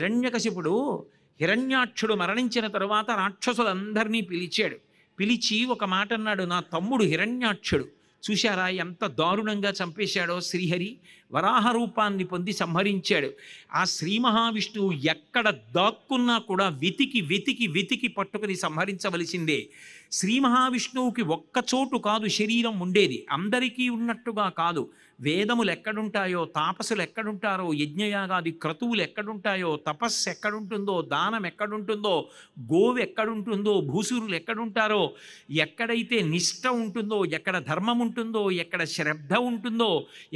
హిరణ్యకశిపుడు హిరణ్యాక్షుడు మరణించిన తరువాత రాక్షసులందరినీ పిలిచాడు. పిలిచి ఒక మాట అన్నాడు, నా తమ్ముడు హిరణ్యాక్షుడు చూశారా ఎంత దారుణంగా చంపేశాడో శ్రీహరి, వరాహ రూపాన్ని పొంది సంహరించాడు. ఆ శ్రీ మహావిష్ణువు ఎక్కడ దాక్కున్నా కూడా వెతికి వెతికి వెతికి పట్టుకుని సంహరించవలసిందే. శ్రీ మహావిష్ణువుకి ఒక్కచోటు కాదు శరీరం ఉండేది, అందరికీ ఉన్నట్టుగా కాదు. వేదములు ఎక్కడుంటాయో, తాపసులు ఎక్కడుంటారో, యజ్ఞయాగాది క్రతువులు ఎక్కడుంటాయో, తపస్సు ఎక్కడుంటుందో, దానం ఎక్కడుంటుందో, గోవు ఎక్కడుంటుందో, భూసురులు ఎక్కడుంటారో, ఎక్కడైతే నిష్ఠ ఉంటుందో, ఎక్కడ ధర్మం ఉంటుందో, ఎక్కడ శ్రద్ధ ఉంటుందో,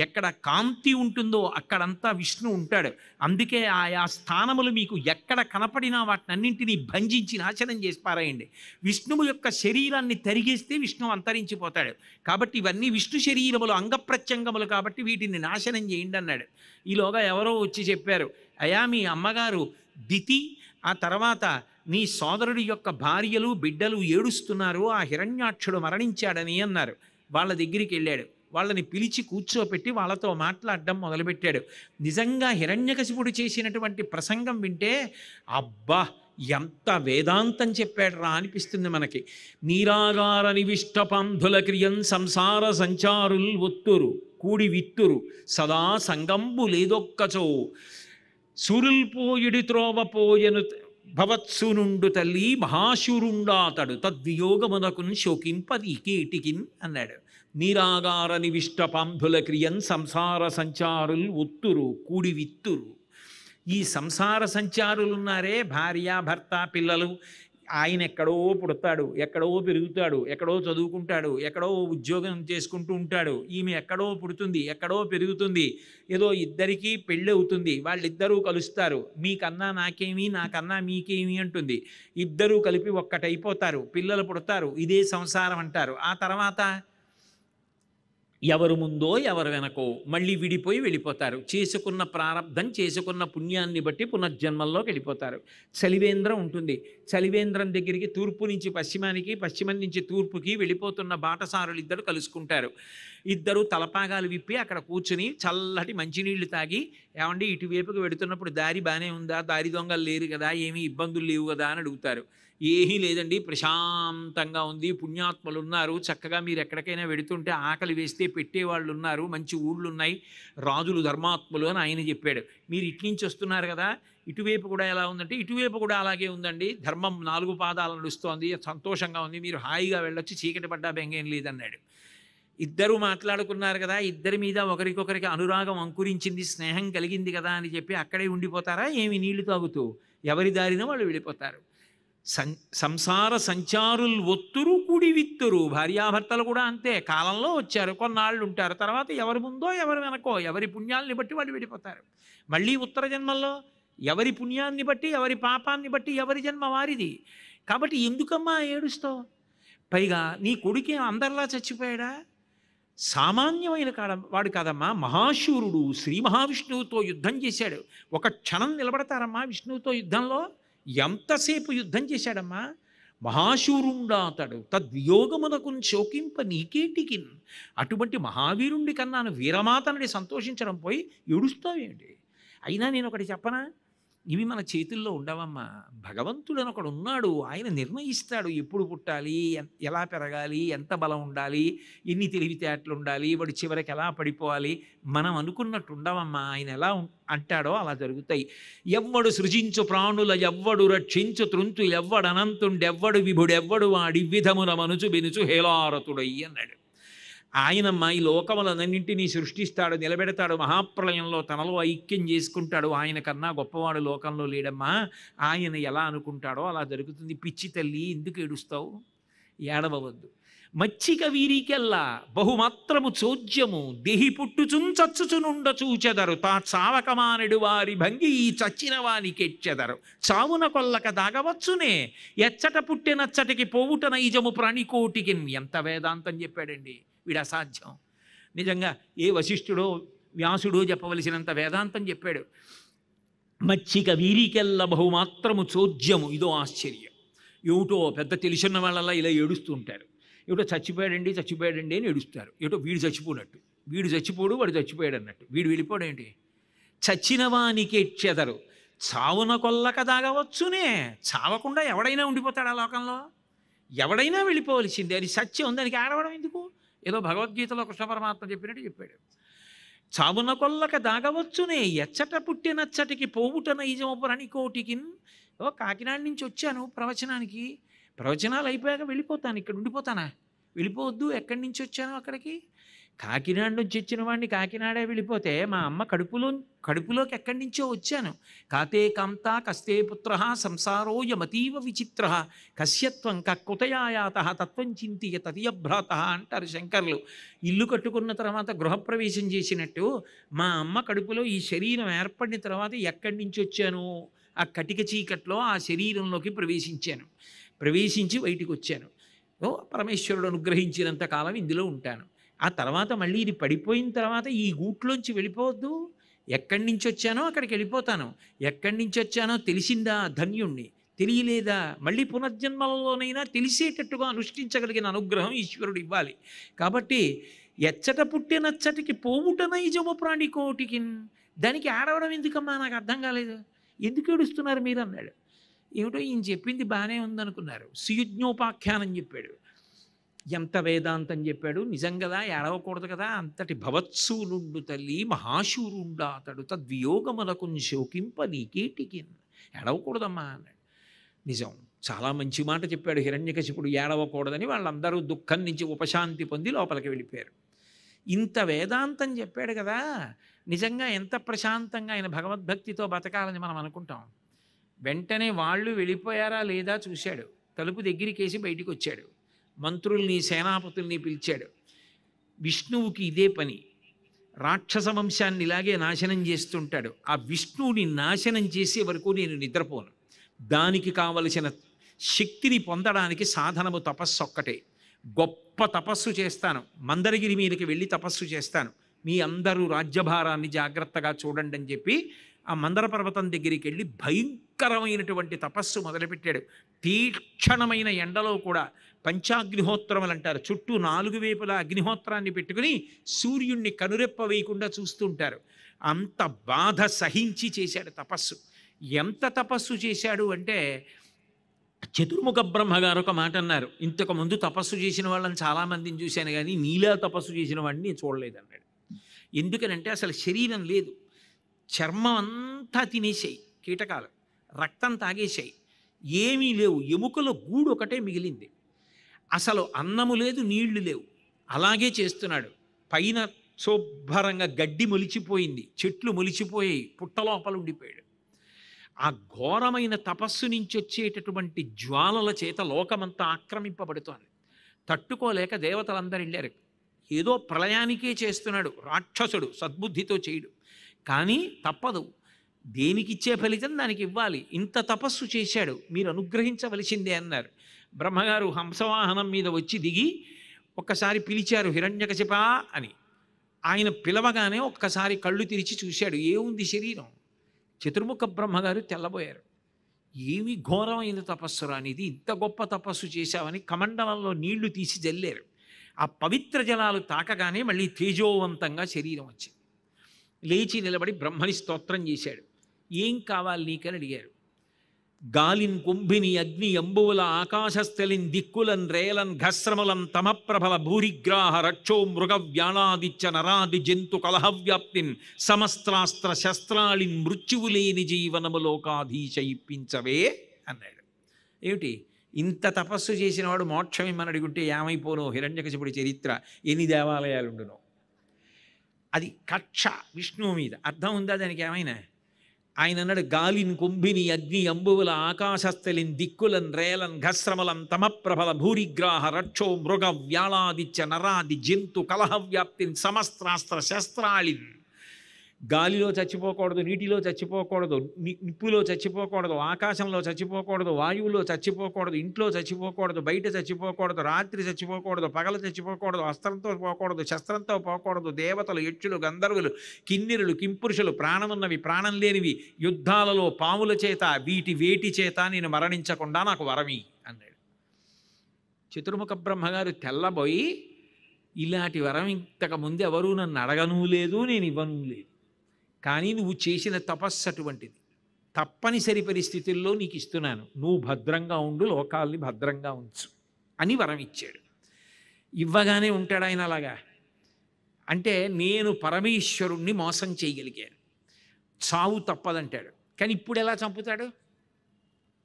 ఎక్కడ కాంతి ఉంటుందో అక్కడంతా విష్ణు ఉంటాడు. అందుకే ఆయా స్థానములు మీకు ఎక్కడ కనపడినా వాటినన్నింటినీ భంజించి నాశనం చేసి పారాయండి. విష్ణువు యొక్క శరీరాన్ని తరిగేస్తే విష్ణువు అంతరించిపోతాడు. కాబట్టి ఇవన్నీ విష్ణు శరీరములు, అంగప్రత్యంగములు, కాబట్టి వీటిని నాశనం చేయండి అన్నాడు. ఈలోగా ఎవరో వచ్చి చెప్పారు, అయా మీ అమ్మగారు దితి, ఆ తర్వాత నీ సోదరుడి యొక్క భార్యలు బిడ్డలు ఏడుస్తున్నారు, ఆ హిరణ్యాక్షుడు మరణించాడని అన్నారు. వాళ్ళ దగ్గరికి వెళ్ళాడు. వాళ్ళని పిలిచి కూర్చోపెట్టి వాళ్ళతో మాట్లాడడం మొదలుపెట్టాడు. నిజంగా హిరణ్యకశిపుడు చేసినటువంటి ప్రసంగం వింటే అబ్బా ఎంత వేదాంతం చెప్పాడు రా అనిపిస్తుంది మనకి. నీరాగార నివిష్ట పంధుల క్రియం సంసార సంచారుల్ ఒత్తురు కూడి విత్తురు సదా సంగంబు లేదొక్కచో సూరుల్పోయుడి త్రోవపోయను భవత్సునుండు తల్లి మహాశూరుండాతడు తద్వియోగమునకున్ శోకింపది కేటికిన్ అన్నాడు. నీరాగార నివిష్ట పంధుల క్రియం సంసార సంచారుల్ ఒత్తురు కూడి విత్తురు. ఈ సంసార సంచారులున్నారే, భార్య భర్త పిల్లలు, ఆయన ఎక్కడో పుడతాడు, ఎక్కడో పెరుగుతాడు, ఎక్కడో చదువుకుంటాడు, ఎక్కడో ఉద్యోగం చేసుకుంటూ ఉంటాడు, ఈమె ఎక్కడో పుడుతుంది, ఎక్కడో పెరుగుతుంది, ఏదో ఇద్దరికీ పెళ్ళి అవుతుంది, వాళ్ళిద్దరూ కలుస్తారు, మీకన్నా నాకేమి నాకన్నా మీకేమి అంటుంది, ఇద్దరూ కలిపి ఒక్కటైపోతారు, పిల్లలు పుడతారు, ఇదే సంసారం అంటారు. ఆ తర్వాత ఎవరు ముందో ఎవరు వెనకో మళ్ళీ విడిపోయి వెళ్ళిపోతారు. చేసుకున్న ప్రారంధం, చేసుకున్న పుణ్యాన్ని బట్టి పునర్జన్మల్లోకి వెళ్ళిపోతారు. చలివేంద్రం ఉంటుంది, చలివేంద్రం దగ్గరికి తూర్పు నుంచి పశ్చిమానికి, పశ్చిమం నుంచి తూర్పుకి వెళ్ళిపోతున్న బాటసారులు ఇద్దరు కలుసుకుంటారు. ఇద్దరు తలపాగాలు విప్పి అక్కడ కూర్చుని చల్లటి మంచినీళ్లు తాగి, ఏమండి ఇటువైపుకి వెడుతున్నప్పుడు దారి బాగానే ఉందా, దారి దొంగలు లేరు కదా, ఏమీ ఇబ్బందులు లేవు కదా అని అడుగుతారు. ఏమీ లేదండి, ప్రశాంతంగా ఉంది, పుణ్యాత్మలు ఉన్నారు, చక్కగా మీరు ఎక్కడికైనా వెడుతుంటే ఆకలి వేస్తే పెట్టేవాళ్ళు ఉన్నారు, మంచి ఊళ్ళు ఉన్నాయి, రాజులు ధర్మాత్ములు అని ఆయన చెప్పాడు. మీరు ఇటు నుంచి వస్తున్నారు కదా, ఇటువైపు కూడా ఎలా ఉందంటే ఇటువైపు కూడా అలాగే ఉందండి, ధర్మం 4 పాదాలు నడుస్తోంది, సంతోషంగా ఉంది, మీరు హాయిగా వెళ్ళొచ్చు, చీకటి పడ్డా బెంగేం లేదన్నాడు. ఇద్దరు మాట్లాడుకున్నారు కదా, ఇద్దరి మీద ఒకరికొకరికి అనురాగం అంకురించింది, స్నేహం కలిగింది కదా అని చెప్పి అక్కడే ఉండిపోతారా ఏమి, నీళ్లు తాగుతూ ఎవరి దారిన వాళ్ళు వెళ్ళిపోతారు. సంసార సంచారులు ఒత్తురు కూడి విత్తురు. భార్యాభర్తలు కూడా అంతే, కాలంలో వచ్చారు, కొన్నాళ్ళు ఉంటారు, తర్వాత ఎవరి ముందో ఎవరి వెనకో ఎవరి పుణ్యాలని బట్టి వాళ్ళు వెళ్ళిపోతారు. మళ్ళీ ఉత్తర జన్మల్లో ఎవరి పుణ్యాన్ని బట్టి ఎవరి పాపాన్ని బట్టి ఎవరి జన్మ వారిది. కాబట్టి ఎందుకమ్మా ఏడుస్తావు? పైగా నీ కొడుకే అందరిలా చచ్చిపోయాడా? సామాన్యమైన వాడు కాదమ్మా, మహాశూరుడు, శ్రీ మహావిష్ణువుతో యుద్ధం చేశాడు. ఒక క్షణం నిలబడతారమ్మా విష్ణువుతో యుద్ధంలో? ఎంతసేపు యుద్ధం చేశాడమ్మా. మహాశూరుండాతడు తద్వియోగమునకు శోకింప నీకేటికిన్. అటువంటి మహావీరుండి కన్నాను వీరమాతనుడి సంతోషించడం పోయి ఏడుస్తావేంటి? అయినా నేను ఒకటి చెప్పనా, ఇవి మన చేతుల్లో ఉండవమ్మా. భగవంతుడని ఒకడు ఉన్నాడు, ఆయన నిర్ణయిస్తాడు ఎప్పుడు పుట్టాలి, ఎలా పెరగాలి, ఎంత బలం ఉండాలి, ఎన్ని తెలివితేటలు ఉండాలి, వాడు చివరికి ఎలా పడిపోవాలి. మనం అనుకున్నట్టు ఉండవమ్మా. ఆయన ఎలా అంటాడో అలా జరుగుతాయి. ఎవ్వడు సృజించు ప్రాణుల ఎవ్వడు రక్షించు త్రుంచు ఎవ్వడనంతుండెవ్వడు విభుడెవ్వడు వాడి విధమున మనుచు బెనుచు హేలారతుడయ్యి అన్నాడు. ఆయనమ్మ ఈ లోకములన్నింటినీ సృష్టిస్తాడు, నిలబెడతాడు, మహాప్రళయంలో తనలో ఐక్యం చేసుకుంటాడు. ఆయన కన్నా గొప్పవాడు లోకంలో లేడమ్మా. ఆయన ఎలా అనుకుంటాడో అలా జరుగుతుంది. పిచ్చి తల్లి ఎందుకు ఏడుస్తావు? ఏడవవద్దు. మచ్చిక వీరికెల్లా బహుమాత్రము చోద్యము దేహి పుట్టుచున్ చచ్చుచునుండ చూచెదరు తా చావకమానడు వారి భంగి ఈ చచ్చిన వానికెచ్చెదరు చావున కొల్లక దాగవచ్చునే ఎచ్చట పుట్టినచ్చటికి పోవుట నైజము ప్రాణికోటికి. ఎంత వేదాంతం చెప్పాడండి వీడు, అసాధ్యం. నిజంగా ఏ వశిష్ఠుడో వ్యాసుడో చెప్పవలసినంత వేదాంతం చెప్పాడు. మచ్చిక వీరికెల్ల బహుమాత్రము చోద్యము, ఇదో ఆశ్చర్యం. ఏమిటో పెద్ద తెలిసిన వాళ్ళలా ఇలా ఏడుస్తూ ఉంటారు. ఏమిటో చచ్చిపోయాడండి చచ్చిపోయాడండి అని ఏడుస్తారు. ఏమిటో వీడు చచ్చిపోనట్టు, వీడు చచ్చిపోడు వాడు చచ్చిపోయాడు అన్నట్టు. వీడు వెళ్ళిపోడేంటి? చచ్చిన వానికి ఎచ్చెదరు చావున కొల్లక దాగవచ్చునే. చావకుండా ఎవడైనా ఉండిపోతాడు ఆ లోకంలో? ఎవడైనా వెళ్ళిపోవలసిందే. అది సత్యం. దానికి ఆడవడం ఎందుకు? ఏదో భగవద్గీతలో కృష్ణ పరమాత్మ చెప్పినట్టు చెప్పాడు. చావున కొల్లక దాగవచ్చునే, ఎచ్చట పుట్టినచ్చటికి పోవుట నైజమపురని కోటికిన్. ఓ కాకినాడ నుంచి వచ్చాను ప్రవచనానికి. ప్రవచనాలు అయిపోయాక వెళ్ళిపోతాను. ఇక్కడ ఉండిపోతానా? వెళ్ళిపోవద్దు. ఎక్కడి నుంచి వచ్చాను అక్కడికి? కాకినాడ నుంచి వచ్చిన వాడిని కాకినాడే వెళ్ళిపోతే మా అమ్మ కడుపులోకి ఎక్కడి నుంచో వచ్చాను. కాతే కాంతా కస్తే పుత్ర సంసారో యమతీవ విచిత్ర కశ్యత్వం కకుతయాయాత తత్వం చింతియ తదియభ్రాత అంటారు శంకర్లు. ఇల్లు కట్టుకున్న తర్వాత గృహప్రవేశం చేసినట్టు మా అమ్మ కడుపులో ఈ శరీరం ఏర్పడిన తర్వాత ఎక్కడి నుంచి వచ్చాను? ఆ కటిక చీకట్లో ఆ శరీరంలోకి ప్రవేశించి బయటికి వచ్చాను. ఓ పరమేశ్వరుడు అనుగ్రహించినంత కాలం ఇందులో ఉంటాను. ఆ తర్వాత మళ్ళీ ఇది పడిపోయిన తర్వాత ఈ గూట్లోంచి వెళ్ళిపోవద్దు. ఎక్కడి నుంచి వచ్చానో అక్కడికి వెళ్ళిపోతాను. ఎక్కడి నుంచి వచ్చానో తెలిసిందా ధన్యుణ్ణి, తెలియలేదా మళ్ళీ పునర్జన్మలలోనైనా తెలిసేటట్టుగా అనుష్ఠించగలిగిన అనుగ్రహం ఈశ్వరుడు ఇవ్వాలి. కాబట్టి ఎచ్చట పుట్టినచ్చటికి పోవుట నైజము ప్రాణికోటికి. దానికి ఆడవడం ఎందుకమ్మా? నాకు అర్థం కాలేదు. ఎందుకు ఏడుస్తున్నారు మీరు అన్నాడు. ఏమిటో ఈయన చెప్పింది బాగానే ఉందనుకున్నారు. సుయుజ్ఞోపాఖ్యానం చెప్పాడు. ఎంత వేదాంతం చెప్పాడు. నిజం కదా, ఏడవకూడదు కదా. అంతటి భవత్సూనుండు తల్లి మహాశూరుండా అతడు తద్వియోగములకు శోకింప నీకేటికి. ఏడవకూడదమ్మా అన్నాడు. నిజం, చాలా మంచి మాట చెప్పాడు హిరణ్యకశిపుడు. ఏడవకూడదని వాళ్ళందరూ దుఃఖం నుంచి ఉపశాంతి పొంది లోపలికి వెళ్ళిపోయారు. ఇంత వేదాంతం చెప్పాడు కదా, నిజంగా ఎంత ప్రశాంతంగా ఆయన భగవద్భక్తితో బతకాలని మనం అనుకుంటాం. వెంటనే వాళ్ళు వెళ్ళిపోయారా లేదా చూశాడు. తలుపు దగ్గరికేసి బయటికి వచ్చాడు. మంత్రుల్ని సేనాపతుల్ని పిలిచాడు. విష్ణువుకి ఇదే పని. రాక్షస వంశాన్ని ఇలాగే నాశనం చేస్తుంటాడు. ఆ విష్ణువుని నాశనం చేసే వరకు నేను నిద్రపోను. దానికి కావలసిన శక్తిని పొందడానికి సాధనము తపస్సు ఒక్కటే. గొప్ప తపస్సు చేస్తాను. మందరగిరి మీదకి వెళ్ళి తపస్సు చేస్తాను. మీ అందరూ రాజ్యభారాన్ని జాగ్రత్తగా చూడండి అని చెప్పి ఆ మందర పర్వతం దగ్గరికి వెళ్ళి భయంకరమైనటువంటి తపస్సు మొదలుపెట్టాడు. తీక్షణమైన ఎండలో కూడా పంచాగ్నిహోత్రములు అంటారు. చుట్టూ 4 వైపులా అగ్నిహోత్రాన్ని పెట్టుకుని సూర్యుణ్ణి కనురెప్ప వేయకుండా చూస్తుంటారు. అంత బాధ సహించి చేశాడు తపస్సు. ఎంత తపస్సు చేశాడు అంటే చతుర్ముఖ బ్రహ్మగారు ఒక మాట అన్నారు. ఇంతకుముందు తపస్సు చేసిన వాళ్ళని చాలామందిని చూశాను కానీ నీలా తపస్సు చేసిన వాడిని నేను చూడలేదన్నాడు. ఎందుకనంటే అసలు శరీరం లేదు. చర్మం అంతా తినేసాయి కీటకాలు, రక్తం తాగేశాయి, ఏమీ లేవు. ఎముకల గూడు ఒకటే మిగిలింది. అసలు అన్నము లేదు, నీళ్లు లేవు. అలాగే చేస్తున్నాడు. పైన శుభ్రంగా గడ్డి మొలిచిపోయింది, చెట్లు మొలిచిపోయాయి, పుట్టలోపల ఉండిపోయాడు. ఆ ఘోరమైన తపస్సు నుంచి వచ్చేటటువంటి జ్వాలల చేత లోకమంతా ఆక్రమింపబడుతోంది. తట్టుకోలేక దేవతలందరూ వెళ్ళారు. ఏదో ప్రళయానికే చేస్తున్నాడు రాక్షసుడు, సద్బుద్ధితో చేయడు. కానీ తప్పదు, దేనికిచ్చే ఫలితం దానికి ఇవ్వాలి. ఇంత తపస్సు చేశాడు, మీరు అనుగ్రహించవలసిందే అన్నారు. బ్రహ్మగారు హంసవాహనం మీద వచ్చి దిగి ఒక్కసారి పిలిచారు హిరణ్యకశిపా అని. ఆయన పిలవగానే ఒక్కసారి కళ్ళు తెరిచి చూశాడు. ఏముంది శరీరం? చతుర్ముఖ బ్రహ్మగారు తెల్లబోయారు. ఏమి ఘోరమైన తపస్సు రానిది, ఇంత గొప్ప తపస్సు చేశావని కమండలంలో నీళ్లు తీసి జల్లారు. ఆ పవిత్ర జలాలు తాకగానే మళ్ళీ తేజోవంతంగా శరీరం వచ్చింది. లేచి నిలబడి బ్రహ్మని స్తోత్రం చేశాడు. ఏం కావాలి నీకని అడిగారు. గాలిన్ కుంభిని అగ్ని అంబువుల ఆకాశస్థలిన్ దిక్కులన్ రేలన్ ఘస్రములం తమప్రభల భూరిగ్రాహ రక్షో మృగ వ్యాళాదిత్య నరాది జంతు కలహవ్యాప్తిన్ సమస్త్రాస్త్ర శస్త్రాళిన్ మృత్యువులేని జీవనములోకాధీశ ఇప్పించవే అన్నాడు. ఏమిటి ఇంత తపస్సు చేసిన వాడు మోక్షం ఇమ్మని అడుగుంటే ఏమైపోనో హిరణ్యకశిపుడి చరిత్ర, ఎన్ని దేవాలయాలుండునో. అది కక్ష విష్ణువు మీద. అర్థం ఉందా దానికి ఏమైనా? ఆయన అన్నాడు, గాలిన్ కుంభిని అగ్ని అంబువుల ఆకాశస్థలిన్ దిక్కులన్ రేలన్ ఘస్రమలం తమప్రభల భూరిగ్రాహ రక్షో మృగ వ్యాళాదిత్య నరాది జంతు కలహవ్యాప్తిన్ సమస్త్రాస్త్ర శస్త్రాళిన్. గాలిలో చచ్చిపోకూడదు, నీటిలో చచ్చిపోకూడదు, నిప్పులో చచ్చిపోకూడదు, ఆకాశంలో చచ్చిపోకూడదు, వాయువులో చచ్చిపోకూడదు, ఇంట్లో చచ్చిపోకూడదు, బయట చచ్చిపోకూడదు, రాత్రి చచ్చిపోకూడదు, పగలు చచ్చిపోకూడదు, అస్త్రంతో పోకూడదు, శస్త్రంతో పోకూడదు. దేవతలు, యక్షులు, గంధర్వులు, కిన్నెరులు, కింపురుషులు, ప్రాణమున్నవి, ప్రాణం లేనివి, యుద్ధాలలో పాముల చేత, వేటి చేత నేను మరణించకుండా నాకు వరమి అన్నాడు. చతుర్ముఖ బ్రహ్మగారు తెల్లబోయి, ఇలాంటి వరం ఇంతకుముందు ఎవరూ నన్ను అడగనూ లేదు, నేను ఇవ్వనూ లేదు. కానీ నువ్వు చేసిన తపస్సు అటువంటిది. తప్పనిసరి పరిస్థితుల్లో నీకు ఇస్తున్నాను, నువ్వు భద్రంగా ఉండు, లోకాల్ని భద్రంగా ఉంచు అని వరం ఇచ్చాడు. ఇవ్వగానే ఉంటాడు ఆయన అలాగా. అంటే నేను పరమేశ్వరుణ్ణి మోసం చేయగలిగాను, చావు తప్పదంటాడు. కానీ ఇప్పుడు ఎలా చంపుతాడు?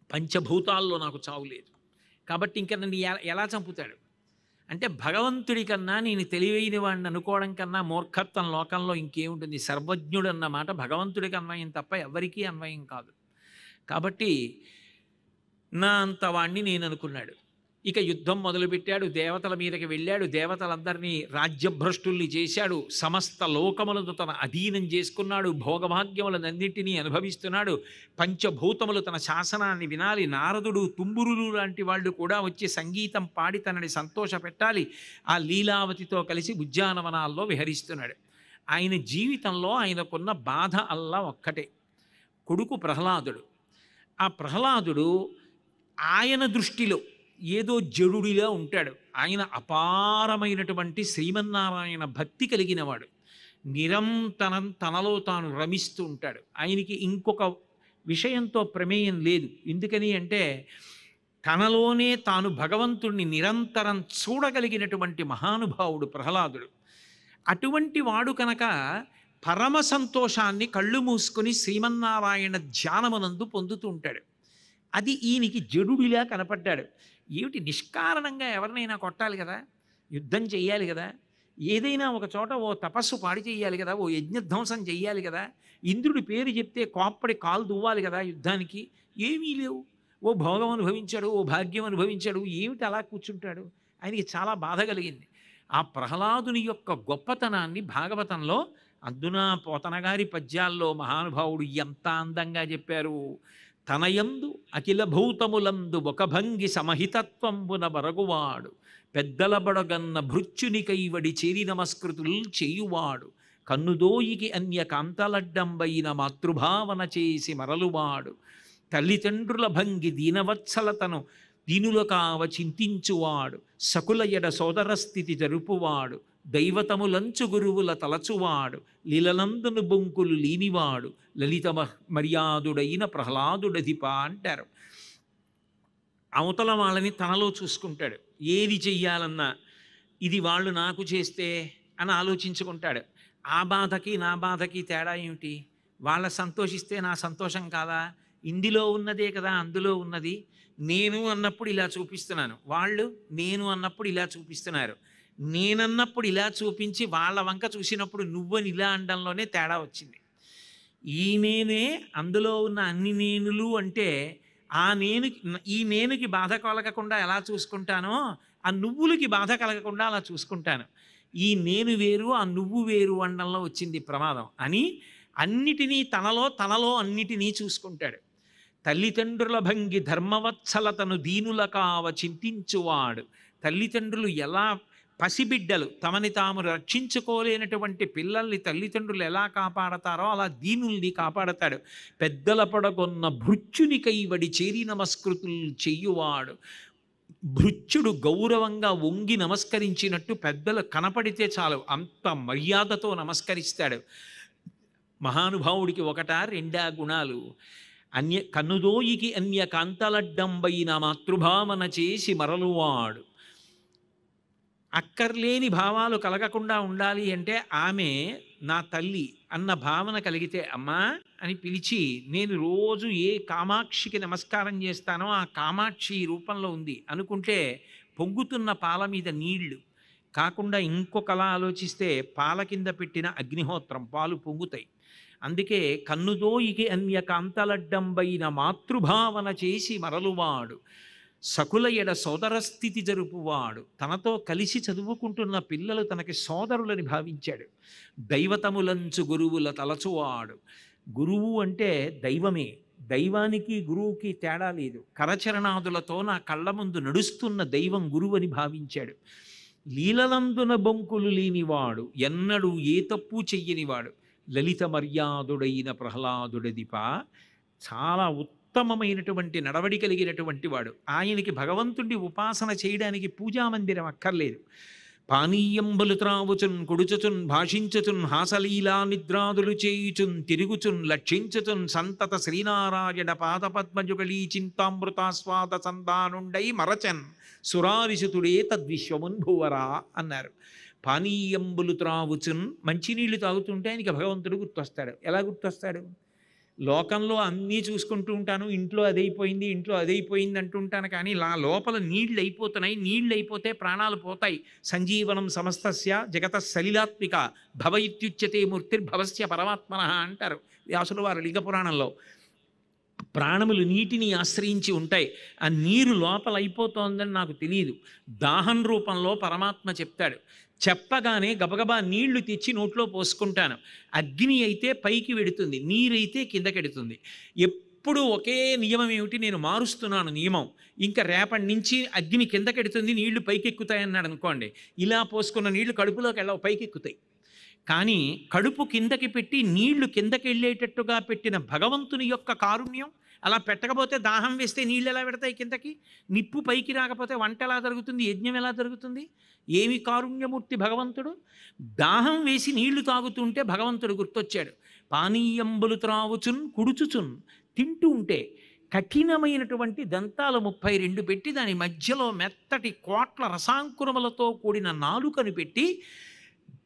పంచభూతాల్లో నాకు చావు లేదు కాబట్టి ఇంకా నన్ను ఎలా చంపుతాడు? అంటే భగవంతుడి కన్నా నేను తెలివైన వాడిని అనుకోవడం కన్నా మూర్ఖత్వం లోకంలో ఇంకేముంటుంది? సర్వజ్ఞుడు అన్న మాట భగవంతుడికి అన్వయం తప్ప ఎవరికీ అన్వయం కాదు. కాబట్టి నా అంత వాణ్ణి నేను అనుకున్నాడు. ఇక యుద్ధం మొదలుపెట్టాడు, దేవతల మీదకి వెళ్ళాడు, దేవతలందరినీ రాజ్యభ్రష్టుల్ని చేశాడు, సమస్త లోకములను తన అధీనం చేసుకున్నాడు, భోగభాగ్యములనన్నింటినీ అనుభవిస్తున్నాడు. పంచభూతములు తన శాసనాన్ని వినాలి, నారదుడు తుంబురులు లాంటి వాళ్ళు కూడా వచ్చి సంగీతం పాడి తనని సంతోషపెట్టాలి. ఆ లీలావతితో కలిసి ఉద్యానవనాల్లో విహరిస్తున్నాడు. ఆయన జీవితంలో ఆయనకున్న బాధ అల్లా ఒక్కటే, కొడుకు ప్రహ్లాదుడు. ఆ ప్రహ్లాదుడు ఆయన దృష్టిలో ఏదో జడుడిలా ఉంటాడు. ఆయన అపారమైనటువంటి శ్రీమన్నారాయణ భక్తి కలిగినవాడు, నిరంతరం తనలో తాను రమిస్తూ ఉంటాడు. ఆయనకి ఇంకొక విషయంతో ప్రమేయం లేదు. ఎందుకని అంటే తనలోనే తాను భగవంతుణ్ణి నిరంతరం చూడగలిగినటువంటి మహానుభావుడు ప్రహ్లాదుడు. అటువంటి వాడు కనుక పరమ సంతోషాన్ని కళ్ళు మూసుకొని శ్రీమన్నారాయణ ధ్యానమునందు పొందుతూ ఉంటాడు. అది ఈయనకి జడుడిలా కనపడ్డాడు. ఏమిటి, నిష్కారణంగా ఎవరినైనా కొట్టాలి కదా, యుద్ధం చెయ్యాలి కదా, ఏదైనా ఒక చోట ఓ తపస్సు పాడి చెయ్యాలి కదా, ఓ యజ్ఞధ్వంసం చెయ్యాలి కదా, ఇంద్రుడి పేరు చెప్తే కోప్పడి కాలు దువ్వాలి కదా యుద్ధానికి. ఏమీ లేవు. ఓ భోగం అనుభవించాడు, ఓ భాగ్యం అనుభవించాడు, ఏమిటి అలా కూర్చుంటాడు? ఆయనకి చాలా బాధ కలిగింది. ఆ ప్రహ్లాదుని యొక్క గొప్పతనాన్ని భాగవతంలో అందునా పోతనగారి పద్యాల్లో మహానుభావుడు ఎంత అందంగా చెప్పారు. తనయందు అఖిల భూతములందు ఒక భంగి సమహితత్వంబున బరగువాడు, పెద్దల బడగన్న భృత్యుని కైవడి చేరి నమస్కృతులు చేయువాడు, కన్నుదోయికి అన్య కాంతలడ్డంబైన మాతృభావన చేసి మరలువాడు, తల్లిదండ్రుల భంగి దీనవత్సలతను దీనుల కావ చింతించువాడు, సకుల ఎడ సోదర స్థితి జరుపువాడు, దైవతములంచు గురువుల తలచువాడు, లీలనందును బొంకులు లేనివాడు, లలిత మర్యాదుడైన ప్రహ్లాదుడధిప అంటారు. అవతల వాళ్ళని తనలో చూసుకుంటాడు. ఏది చెయ్యాలన్నా ఇది వాళ్ళు నాకు చేస్తే అని ఆలోచించుకుంటాడు. ఆ బాధకి నా బాధకి తేడా ఏమిటి? వాళ్ళ సంతోషిస్తే నా సంతోషం కాదా? ఇందులో ఉన్నదే కదా అందులో ఉన్నది. నేను అన్నప్పుడు ఇలా చూపిస్తున్నాను, వాళ్ళు నేను అన్నప్పుడు ఇలా చూపిస్తున్నారు. నేనన్నప్పుడు ఇలా చూపించి వాళ్ళ వంక చూసినప్పుడు నువ్వని ఇలా అనడంలోనే తేడా వచ్చింది. ఈ నేనే అందులో ఉన్న అన్ని నేనులు అంటే ఆ నేను, ఈ నేనుకి బాధ కలగకుండా ఎలా చూసుకుంటానో ఆ నువ్వులకి బాధ కలగకుండా అలా చూసుకుంటాను. ఈ నేను వేరు ఆ నువ్వు వేరు అనడంలో వచ్చింది ప్రమాదం అని అన్నిటినీ తనలో అన్నిటినీ చూసుకుంటాడు. తల్లిదండ్రుల భంగి ధర్మవత్సలతను దీనుల కావ చింతించువాడు. తల్లిదండ్రులు ఎలా పసిబిడ్డలు తమని తాము రక్షించుకోలేనటువంటి పిల్లల్ని తల్లిదండ్రులు ఎలా కాపాడతారో అలా దీనుల్ని కాపాడతాడు. పెద్దల పడగొన్న భృత్యుని కైవడి చేరి నమస్కృతులు చెయ్యువాడు. భృత్యుడు గౌరవంగా వంగి నమస్కరించినట్టు పెద్దలు కనపడితే చాలు అంత మర్యాదతో నమస్కరిస్తాడు. మహానుభావుడికి ఒకటా రెండా గుణాలు? కన్నుదోయికి అన్య కాంతలడ్డంబైన మాతృభావన చేసి మరలువాడు. అక్కర్లేని భావాలు కలగకుండా ఉండాలి అంటే ఆమె నా తల్లి అన్న భావన కలిగితే అమ్మా అని పిలిచి, నేను రోజు ఏ కామాక్షికి నమస్కారం చేస్తానో ఆ కామాక్షి రూపంలో ఉంది అనుకుంటే పొంగుతున్న పాల మీద నీళ్లు కాకుండా ఇంకొకలా ఆలోచిస్తే పాల కింద పెట్టిన అగ్నిహోత్రం పాలు పొంగుతాయి. అందుకే కన్నుదోయికి అన్య కాంతలడ్డంబైన మాతృభావన చేసి మరలువాడు, సకుల ఎడ సోదర స్థితి జరుపువాడు. తనతో కలిసి చదువుకుంటున్న పిల్లలు తనకి సోదరులని భావించాడు. దైవతములంచు గురువుల తలచువాడు. గురువు అంటే దైవమే, దైవానికి గురువుకి తేడా లేదు. కరచరణాదులతో నా కళ్ళ ముందు నడుస్తున్న దైవం గురువు అని భావించాడు. లీలలందున బొంకులు లేనివాడు, ఎన్నడూ ఏ తప్పు చెయ్యనివాడు, లలిత మర్యాదుడైన ప్రహ్లాదుడధిప. చాలా ఉత్తమమైనటువంటి నడవడి కలిగినటువంటి వాడు. ఆయనకి భగవంతుడి ఉపాసన చేయడానికి పూజామందిరం అక్కర్లేదు. పానీయంబులు త్రావుచున్ కుడుచుచున్ భాషించుచున్ హాసలీలా నిద్రాదులు చేయుచున్ తిరుగుచున్ లక్షించుచున్ సంతత శ్రీనారాయణ పాదపద్మజుగళీ చింతామృతాస్వాద సంధానుండై మరచన్ సురారిసుతుడే తద్విశ్వమున్ భువరా అన్నారు. పానీయంబులు త్రావుచున్, మంచినీళ్లు తాగుతుంటే ఆయనకి భగవంతుడు గుర్తొస్తాడు. ఎలా గుర్తొస్తాడు? లోకంలో అన్నీ చూసుకుంటూ ఉంటాను, ఇంట్లో అదైపోయింది అంటుంటాను, కానీ లోపల నీళ్ళు అయిపోతున్నాయి. నీళ్ళు అయిపోతే ప్రాణాలు పోతాయి. సంజీవనం సమస్తస్య జగత సలిలాత్మిక భవ ఇత్యుచ్యతే మూర్తిర్భవస్య పరమాత్మన అంటారు వ్యాసుల వారు లింగ పురాణంలో. ప్రాణములు నీటిని ఆశ్రయించి ఉంటాయి. ఆ నీరు లోపల అయిపోతోందని నాకు తెలియదు. దాహం రూపంలో పరమాత్మ చెప్తాడు. చెప్పగానే గబగబా నీళ్లు తెచ్చి నోట్లో పోసుకుంటాను. అగ్ని అయితే పైకి వెడుతుంది, నీరైతే కిందకెడుతుంది. ఎప్పుడు ఒకే నియమం ఏమిటి? నేను మారుస్తున్నాను నియమం. ఇంకా రేపటి నుంచి అగ్ని కిందకెడుతుంది, నీళ్లు పైకెక్కుతాయి అన్నాడు అనుకోండి. ఇలా పోసుకున్న నీళ్లు కడుపులోకి వెళ్ళవు, పైకెక్కుతాయి. కానీ కడుపు కిందకి పెట్టి నీళ్లు కిందకి వెళ్ళేటట్టుగా పెట్టిన భగవంతుని యొక్క కారుణ్యం. అలా పెట్టకపోతే దాహం వేస్తే నీళ్ళు ఎలా పెడతాయి కిందకి? నిప్పు పైకి రాకపోతే వంట ఎలా జరుగుతుంది? యజ్ఞం ఎలా జరుగుతుంది? ఏమి కారుణ్యమూర్తి భగవంతుడు! దాహం వేసి నీళ్లు తాగుతుంటే భగవంతుడు గుర్తొచ్చాడు. పానీయంబులు త్రావుచున్ కుడుచుచున్, తింటూ ఉంటే కఠినమైనటువంటి దంతాలు 32 పెట్టి దాని మధ్యలో మెత్తటి కోట్ల రసాంకురములతో కూడిన నాలుకను పెట్టి,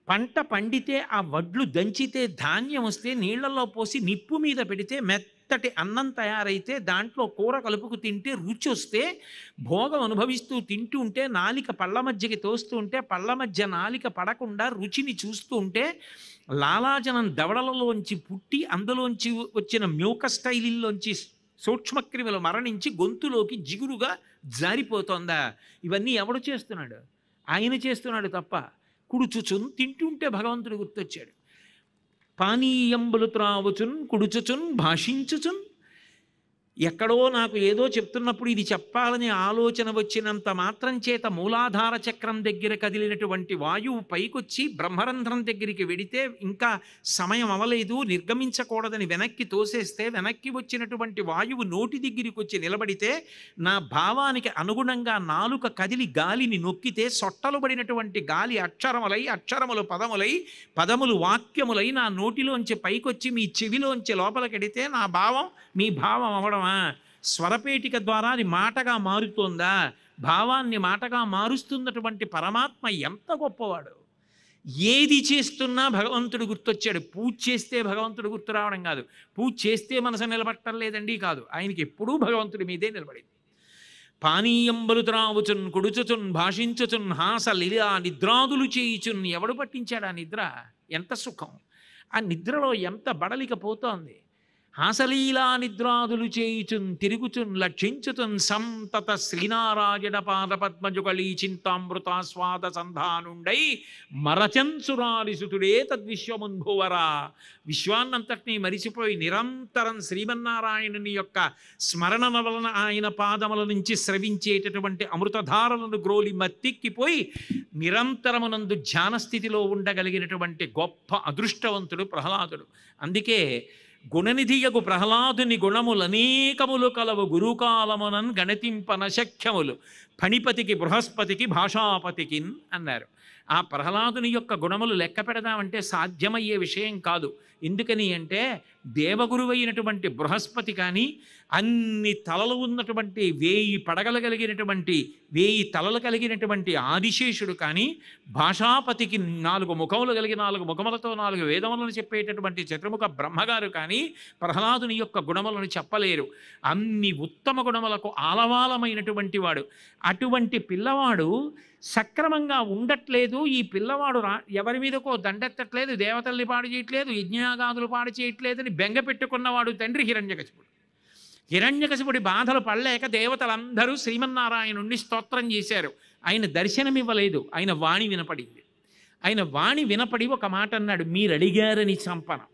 పంట పండితే ఆ వడ్లు దంచితే ధాన్యం వస్తే నీళ్లలో పోసి నిప్పు మీద పెడితే మెత్తటి అన్నం తయారైతే దాంట్లో కూర కలుపుకు తింటే రుచి వస్తే భోగం అనుభవిస్తూ తింటూ ఉంటే నాలిక పళ్ళ మధ్యకి తోస్తూ ఉంటే పళ్ళ మధ్య నాలిక పడకుండా రుచిని చూస్తూ ఉంటే లాలాజనం దవడలలోంచి పుట్టి అందులోంచి వచ్చిన మ్యూకస్టైలిల్లోంచి సూక్ష్మక్రిములు మరణించి గొంతులోకి జిగురుగా జారిపోతోందా? ఇవన్నీ ఎవడు చేస్తున్నాడు? ఆయన చేస్తున్నాడు తప్ప. కుడుచుచున్, తింటుంటే భగవంతుడు గుర్తొచ్చాడు. పానీయంబులు త్రావుచున్ కుడుచుచున్ భాషించుచున్. ఎక్కడో నాకు ఏదో చెప్తున్నప్పుడు ఇది చెప్పాలని ఆలోచన వచ్చినంత మాత్రం చేత మూలాధార చక్రం దగ్గర కదిలినటువంటి వాయువు పైకొచ్చి బ్రహ్మరంధ్రం దగ్గరికి వెడితే ఇంకా సమయం అవలేదు, నిర్గమించకూడదని వెనక్కి తోసేస్తే వెనక్కి వచ్చినటువంటి వాయువు నోటి దగ్గరికి వచ్చి నిలబడితే నా భావానికి అనుగుణంగా నాలుక కదిలి గాలిని నొక్కితే సొట్టలు పడినటువంటి గాలి అక్షరములై, అక్షరములు పదములై, పదములు వాక్యములై నా నోటిలోంచి పైకొచ్చి మీ చెవిలోంచి లోపలికెడితే నా భావం మీ భావం అవడం. స్వరపేటిక ద్వారా అది మాటగా మారుతోందా? భావాన్ని మాటగా మారుస్తున్నటువంటి పరమాత్మ ఎంత గొప్పవాడు! ఏది చేస్తున్నా భగవంతుడు గుర్తొచ్చాడు. పూజ చేస్తే భగవంతుడు గుర్తు రావడం కాదు, పూజ చేస్తే మనసు నిలబట్టం లేదండి కాదు, ఆయనకి ఎప్పుడూ భగవంతుడి మీదే నిలబడింది. పానీయంబులు త్రావుచున్ కుడుచుచున్ భాషించుచున్ హాస లీలా నిద్రాదులు చేయుచున్. ఎవడు పట్టించాడు ఆ నిద్ర? ఎంత సుఖం! ఆ నిద్రలో ఎంత బడలిక పోతోంది! హాసలీలా నిద్రాదులు చేయుచున్ తిరుగుచున్ లక్షించుచున్ సంతత శ్రీనారాయణ పాదపద్మజుగళీ చింతామృతాస్వాద సంధానుండై మరచన్సురారిసుతుడే తద్విశ్వమున్భువరా. విశ్వాన్నంతటినీ మరిచిపోయి నిరంతరం శ్రీమన్నారాయణుని యొక్క స్మరణ వలన ఆయన పాదముల నుంచి స్రవించేటటువంటి అమృతధారలను గ్రోలి మత్తిక్కిపోయి నిరంతరమునందు ధ్యానస్థితిలో ఉండగలిగినటువంటి గొప్ప అదృష్టవంతుడు ప్రహ్లాదుడు. అందుకే గుణనిధియగు ప్రహ్లాదుని గుణములనేకములు కలవు గురుకాలమునన్ గణతింపన శక్యములు ఫణిపతికి బృహస్పతికి భాషాపతికిన్ అన్నారు. ఆ ప్రహ్లాదుని యొక్క గుణములు లెక్క పెడదామంటే సాధ్యమయ్యే విషయం కాదు. ఎందుకని అంటే దేవగురువైనటువంటి బృహస్పతి కానీ, అన్ని తలలు ఉన్నటువంటి 1000 పడగలు కలిగినటువంటి 1000 తలలు కలిగినటువంటి ఆదిశేషుడు కానీ, భాషాపతికి 4 ముఖములు కలిగి 4 ముఖములతో 4 వేదములను చెప్పేటటువంటి చతుర్ముఖ బ్రహ్మగారు కానీ ప్రహ్లాదుని యొక్క గుణములను చెప్పలేరు. అన్ని ఉత్తమ గుణములకు ఆలవాలమైనటువంటి వాడు. అటువంటి పిల్లవాడు సక్రమంగా ఉండట్లేదు, ఈ పిల్లవాడు ఎవరి మీదకో దండెత్తట్లేదు, దేవతల్ని పాడు చేయట్లేదు, యజ్ఞయాగాదులు పాడు చేయట్లేదని బెంగ పెట్టుకున్నవాడు తండ్రి హిరణ్యకశిపుడు. హిరణ్యకశిపుడి బాధలు పడలేక దేవతలందరూ శ్రీమన్నారాయణుణ్ణి స్తోత్రం చేశారు. ఆయన దర్శనమివ్వలేదు, ఆయన వాణి వినపడింది. ఆయన వాణి వినపడి ఒక మాట అన్నాడు, మీరు అడిగారని చంపను,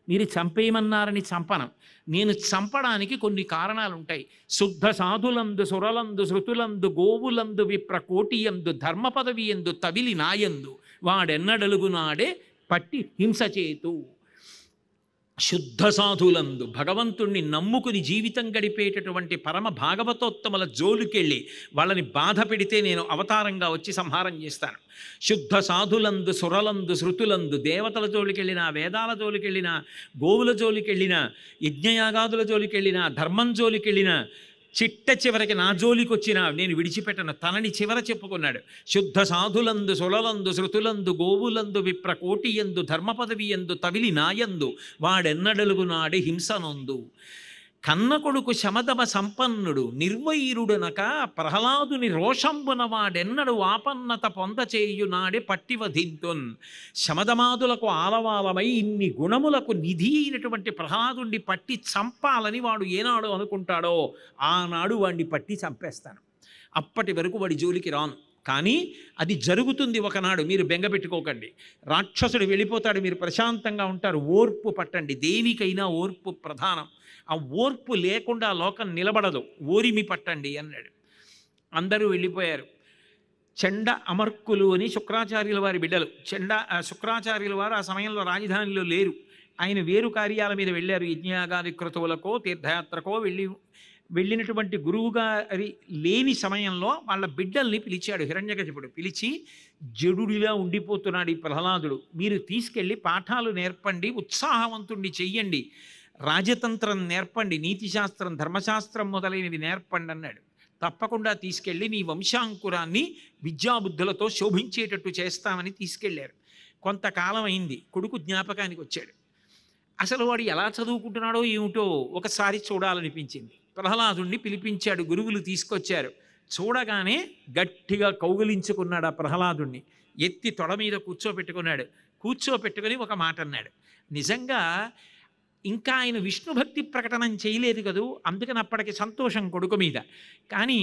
మీరు చంపేయమన్నారని చంపను. నేను చంపడానికి కొన్ని కారణాలు ఉంటాయి. శుద్ధ సాధులందు సురలందు శృతులందు గోవులందు విప్రకోటియందు ధర్మ పదవి ఎందు తవిలి నాయందు వాడెన్నడలుగు నాడే పట్టి హింస చేతు. శుద్ధ సాధులందు భగవంతుణ్ణి నమ్ముకుని జీవితం గడిపేటటువంటి పరమ భాగవతోత్తముల జోలికెళ్ళి వాళ్ళని బాధ పెడితే నేను అవతారంగా వచ్చి సంహారం చేస్తాను. శుద్ధ సాధులందు సురలందు శృతులందు దేవతల జోలికెళ్ళినా, వేదాల జోలికెళ్ళినా, గోవుల జోలికెళ్ళినా, యజ్ఞయాగాదుల జోలికెళ్ళినా, ధర్మం జోలికెళ్ళినా, చిట్ట చివరికి నా జోలికి వచ్చినా నేను విడిచిపెట్టను. తనని చివర చెప్పుకున్నాడు. శుద్ధ సాధులందు సులలందు శృతులందు గోవులందు విప్ర కోటియందు ధర్మపదవి ఎందు తవిలి నాయందు వాడెన్నడలుగు నాడి హింసనొందు. కన్న కొడుకు శమదమ సంపన్నుడు నిర్వైరుడనక ప్రహ్లాదుని రోషంబున వాడెన్నడు ఆపన్నత పొందచేయునాడే పట్టివధింతున్. శమదమాదులకు ఆలవాలమై ఇన్ని గుణములకు నిధి అయినటువంటి ప్రహ్లాదుని పట్టి చంపాలని వాడు ఏనాడు అనుకుంటాడో ఆనాడు వాడిని పట్టి చంపేస్తాను. అప్పటి వరకు వాడి జోలికి రాను. కానీ అది జరుగుతుంది ఒకనాడు. మీరు బెంగపెట్టుకోకండి. రాక్షసుడు వెళ్ళిపోతాడు, మీరు ప్రశాంతంగా ఉంటారు. ఓర్పు పట్టండి. దేవికైనా ఓర్పు ప్రధానం. ఆ ఓర్పు లేకుండా లోకం నిలబడదు. ఓరిమి పట్టండి అన్నాడు. అందరూ వెళ్ళిపోయారు. చండ అమర్కులు అని శుక్రాచార్యుల వారి బిడ్డలు. శుక్రాచార్యుల వారు ఆ సమయంలో రాజధానిలో లేరు. ఆయన వేరు కార్యాల మీద వెళ్ళారు. యజ్ఞయాగాది క్రతువులకో తీర్థయాత్రకో వెళ్ళినటువంటి గురువుగారి లేని సమయంలో వాళ్ళ బిడ్డల్ని పిలిచాడు హిరణ్యకశిపుడు. పిలిచి, జడుడిలా ఉండిపోతున్నాడు ఈ ప్రహ్లాదుడు, మీరు తీసుకెళ్ళి పాఠాలు నేర్పండి, ఉత్సాహవంతుణ్ణి చెయ్యండి, రాజతంత్రం నేర్పండి, నీతిశాస్త్రం ధర్మశాస్త్రం మొదలైనవి నేర్పండి అన్నాడు. తప్పకుండా తీసుకెళ్ళి నీ వంశాంకురాన్ని విద్యాబుద్ధులతో శోభించేటట్టు చేస్తామని తీసుకెళ్లారు. కొంతకాలం అయింది. కొడుకు జ్ఞాపకానికి వచ్చాడు. అసలు వాడు ఎలా చదువుకుంటున్నాడో ఏమిటో ఒకసారి చూడాలనిపించింది. ప్రహ్లాదుణ్ణి పిలిపించాడు. గురువులు తీసుకొచ్చారు. చూడగానే గట్టిగా కౌగిలించుకున్నాడు ఆ ప్రహ్లాదుణ్ణి. ఎత్తి తొడ మీద కూర్చోపెట్టుకున్నాడు. కూర్చోపెట్టుకుని ఒక మాట అన్నాడు. నిజంగా ఇంకా ఆయన విష్ణుభక్తి ప్రకటనం చేయలేదు కదూ, అందుకని అప్పటికి సంతోషం కొడుకు మీద. కానీ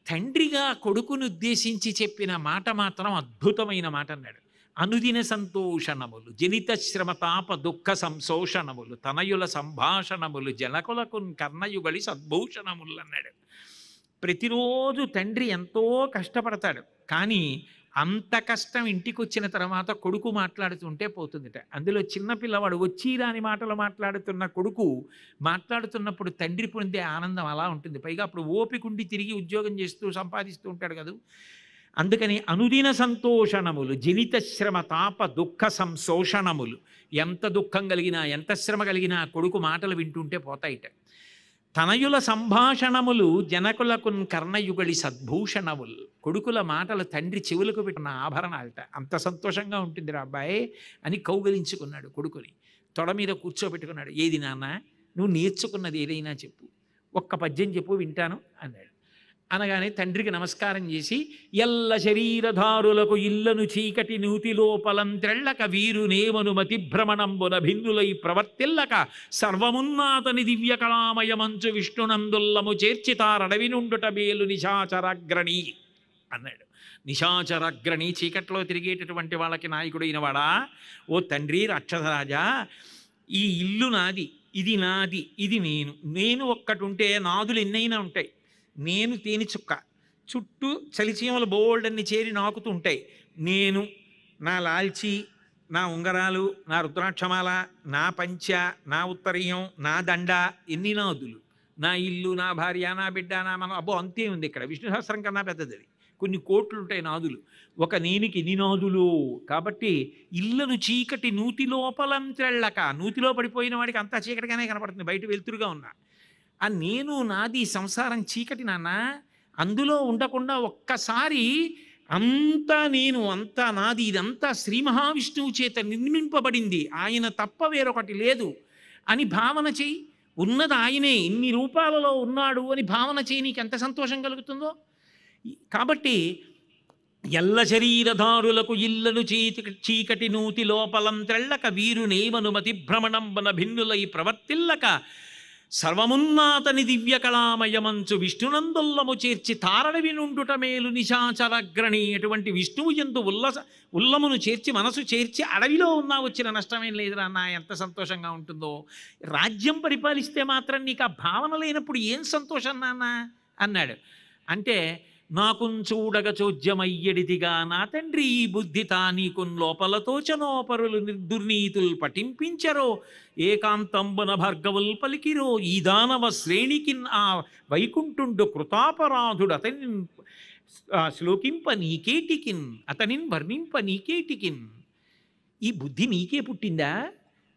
తండ్రిగా కొడుకును ఉద్దేశించి చెప్పిన మాట మాత్రం అద్భుతమైన మాట అన్నాడు. అనుదిన సంతోషణములు జనిత శ్రమతాప దుఃఖ సంశోషణములు తనయుల సంభాషణములు జనకులకు కర్ణయుగలి సద్భూషణములు అన్నాడు. ప్రతిరోజు తండ్రి ఎంతో కష్టపడతాడు. కానీ అంత కష్టం ఇంటికి వచ్చిన తర్వాత కొడుకు మాట్లాడుతుంటే పోతుందిట. అందులో చిన్నపిల్లవాడు వచ్చి రాని మాటలు మాట్లాడుతున్న కొడుకు మాట్లాడుతున్నప్పుడు తండ్రి పొందే ఆనందం అలా ఉంటుంది. పైగా అప్పుడు ఓపికండి తిరిగి ఉద్యోగం చేస్తూ సంపాదిస్తూ ఉంటాడు కదా. అందుకని అనుదిన సంతోషణములు జనిత శ్రమ తాప దుఃఖ సంశోషణములు. ఎంత దుఃఖం కలిగినా ఎంత శ్రమ కలిగినా కొడుకు మాటలు వింటుంటే పోతాయిట. తనయుల సంభాషణములు జనకులకు కర్ణయుగళి సద్భూషణములు. కొడుకుల మాటలు తండ్రి చెవులకు పెట్టిన ఆభరణాలట. అంత సంతోషంగా ఉంటుంది రా అబ్బాయి అని కౌగలించుకున్నాడు కొడుకుని. తొడ మీద కూర్చోబెట్టుకున్నాడు. ఏది నాన్న, నువ్వు నేర్చుకున్నది ఏదైనా చెప్పు, ఒక్క పద్యం చెప్పు వింటాను అన్నాడు. అనగానే తండ్రికి నమస్కారం చేసి, ఎల్ల శరీరధారులకు ఇల్లను చీకటి నూతి లోపలం త్రెళ్ళక వీరు నేమను మతిభ్రమణంబున భిన్నులై ప్రవర్తిల్లక సర్వమున్నాతని దివ్య కళామయమంచు విష్ణునందుల్లము చేర్చితారడవి నుండుట మేలు నిశాచరాగ్రణి అన్నాడు. నిశాచరాగ్రణి, చీకట్లో తిరిగేటటువంటి వాళ్ళకి నాయకుడైన వాడా, ఓ తండ్రి రాక్షసరాజా, ఈ ఇల్లు నాది, ఇది నాది, ఇది నేను ఒక్కటి ఉంటే నాదులు ఎన్నైనా ఉంటాయి. నేను తేనె చుక్క, చుట్టూ చలిచీమలు బోల్డన్ని చేరి నాకుతూ ఉంటాయి. నేను, నా లాల్చి, నా ఉంగరాలు, నా రుద్రాక్షమాల, నా పంచ, నా ఉత్తరీయం, నా దండ, ఎన్ని నాదులు. నా ఇల్లు, నా భార్య, నా బిడ్డ, నా మనం, అబ్బో అంతే ఉంది. ఇక్కడ విష్ణు సహస్రం కన్నా పెద్దది అది. కొన్ని కోట్లు ఉంటాయి నాదులు. ఒక నేనికి ఎన్ని నాదులు. కాబట్టి ఇళ్ళను చీకటి నూతి లోపలంత్రెళ్ళక, నూతిలో పడిపోయిన వాడికి అంతా చీకటిగానే కనపడుతుంది, బయట వెలుతురుగా ఉన్నా. ఆ నేను నాది సంసారం చీకటి నాన్న, అందులో ఉండకుండా ఒక్కసారి అంతా నేను, అంతా నాది, ఇదంతా శ్రీ మహావిష్ణువు చేత నిర్మింపబడింది, ఆయన తప్ప వేరొకటి లేదు అని భావన చేయి. ఉన్నది ఆయనే, ఇన్ని రూపాలలో ఉన్నాడు అని భావన చేయి. నీకు ఎంత సంతోషం కలుగుతుందో. కాబట్టి ఎల్ల శరీరధారులకు ఇళ్ళను చీకటి నూతి లోపలం త్రెళ్ళక వీరు నేమనుమతి భ్రమణంబన భిన్నులై ప్రవర్తిల్లక సర్వమున్నాతని దివ్య కళామయమంచు విష్ణునందుల్లము చేర్చి తారడవి నుండుట మేలు నిశాచరగ్రణి. అటువంటి విష్ణువు యందు ఉల్లమును చేర్చి మనసు చేర్చి అడవిలో ఉన్నా వచ్చిన నష్టమేం లేదురా అన్న. ఎంత సంతోషంగా ఉంటుందో. రాజ్యం పరిపాలిస్తే మాత్రం నీకు ఆ భావన లేనప్పుడు ఏం సంతోషం నాన్న అన్నాడు. అంటే నాకున్ చూడగ చోద్యమయ్యడిదిగా నా తండ్రి ఈ బుద్ధితా నీకున్ లోపలతోచనోపరులు దుర్నీతులు పఠింపించరో ఏకాంతంబున భార్గవుల్ పలికిరో ఈ దానవ శ్రేణికిన్ ఆ వైకుంఠుండు కృతాపరాధుడు అతని శ్లోకింప నీకేటికిన్ అతనిన్ వర్ణింప నీకేటికిన్. ఈ బుద్ధి నీకే పుట్టిందా,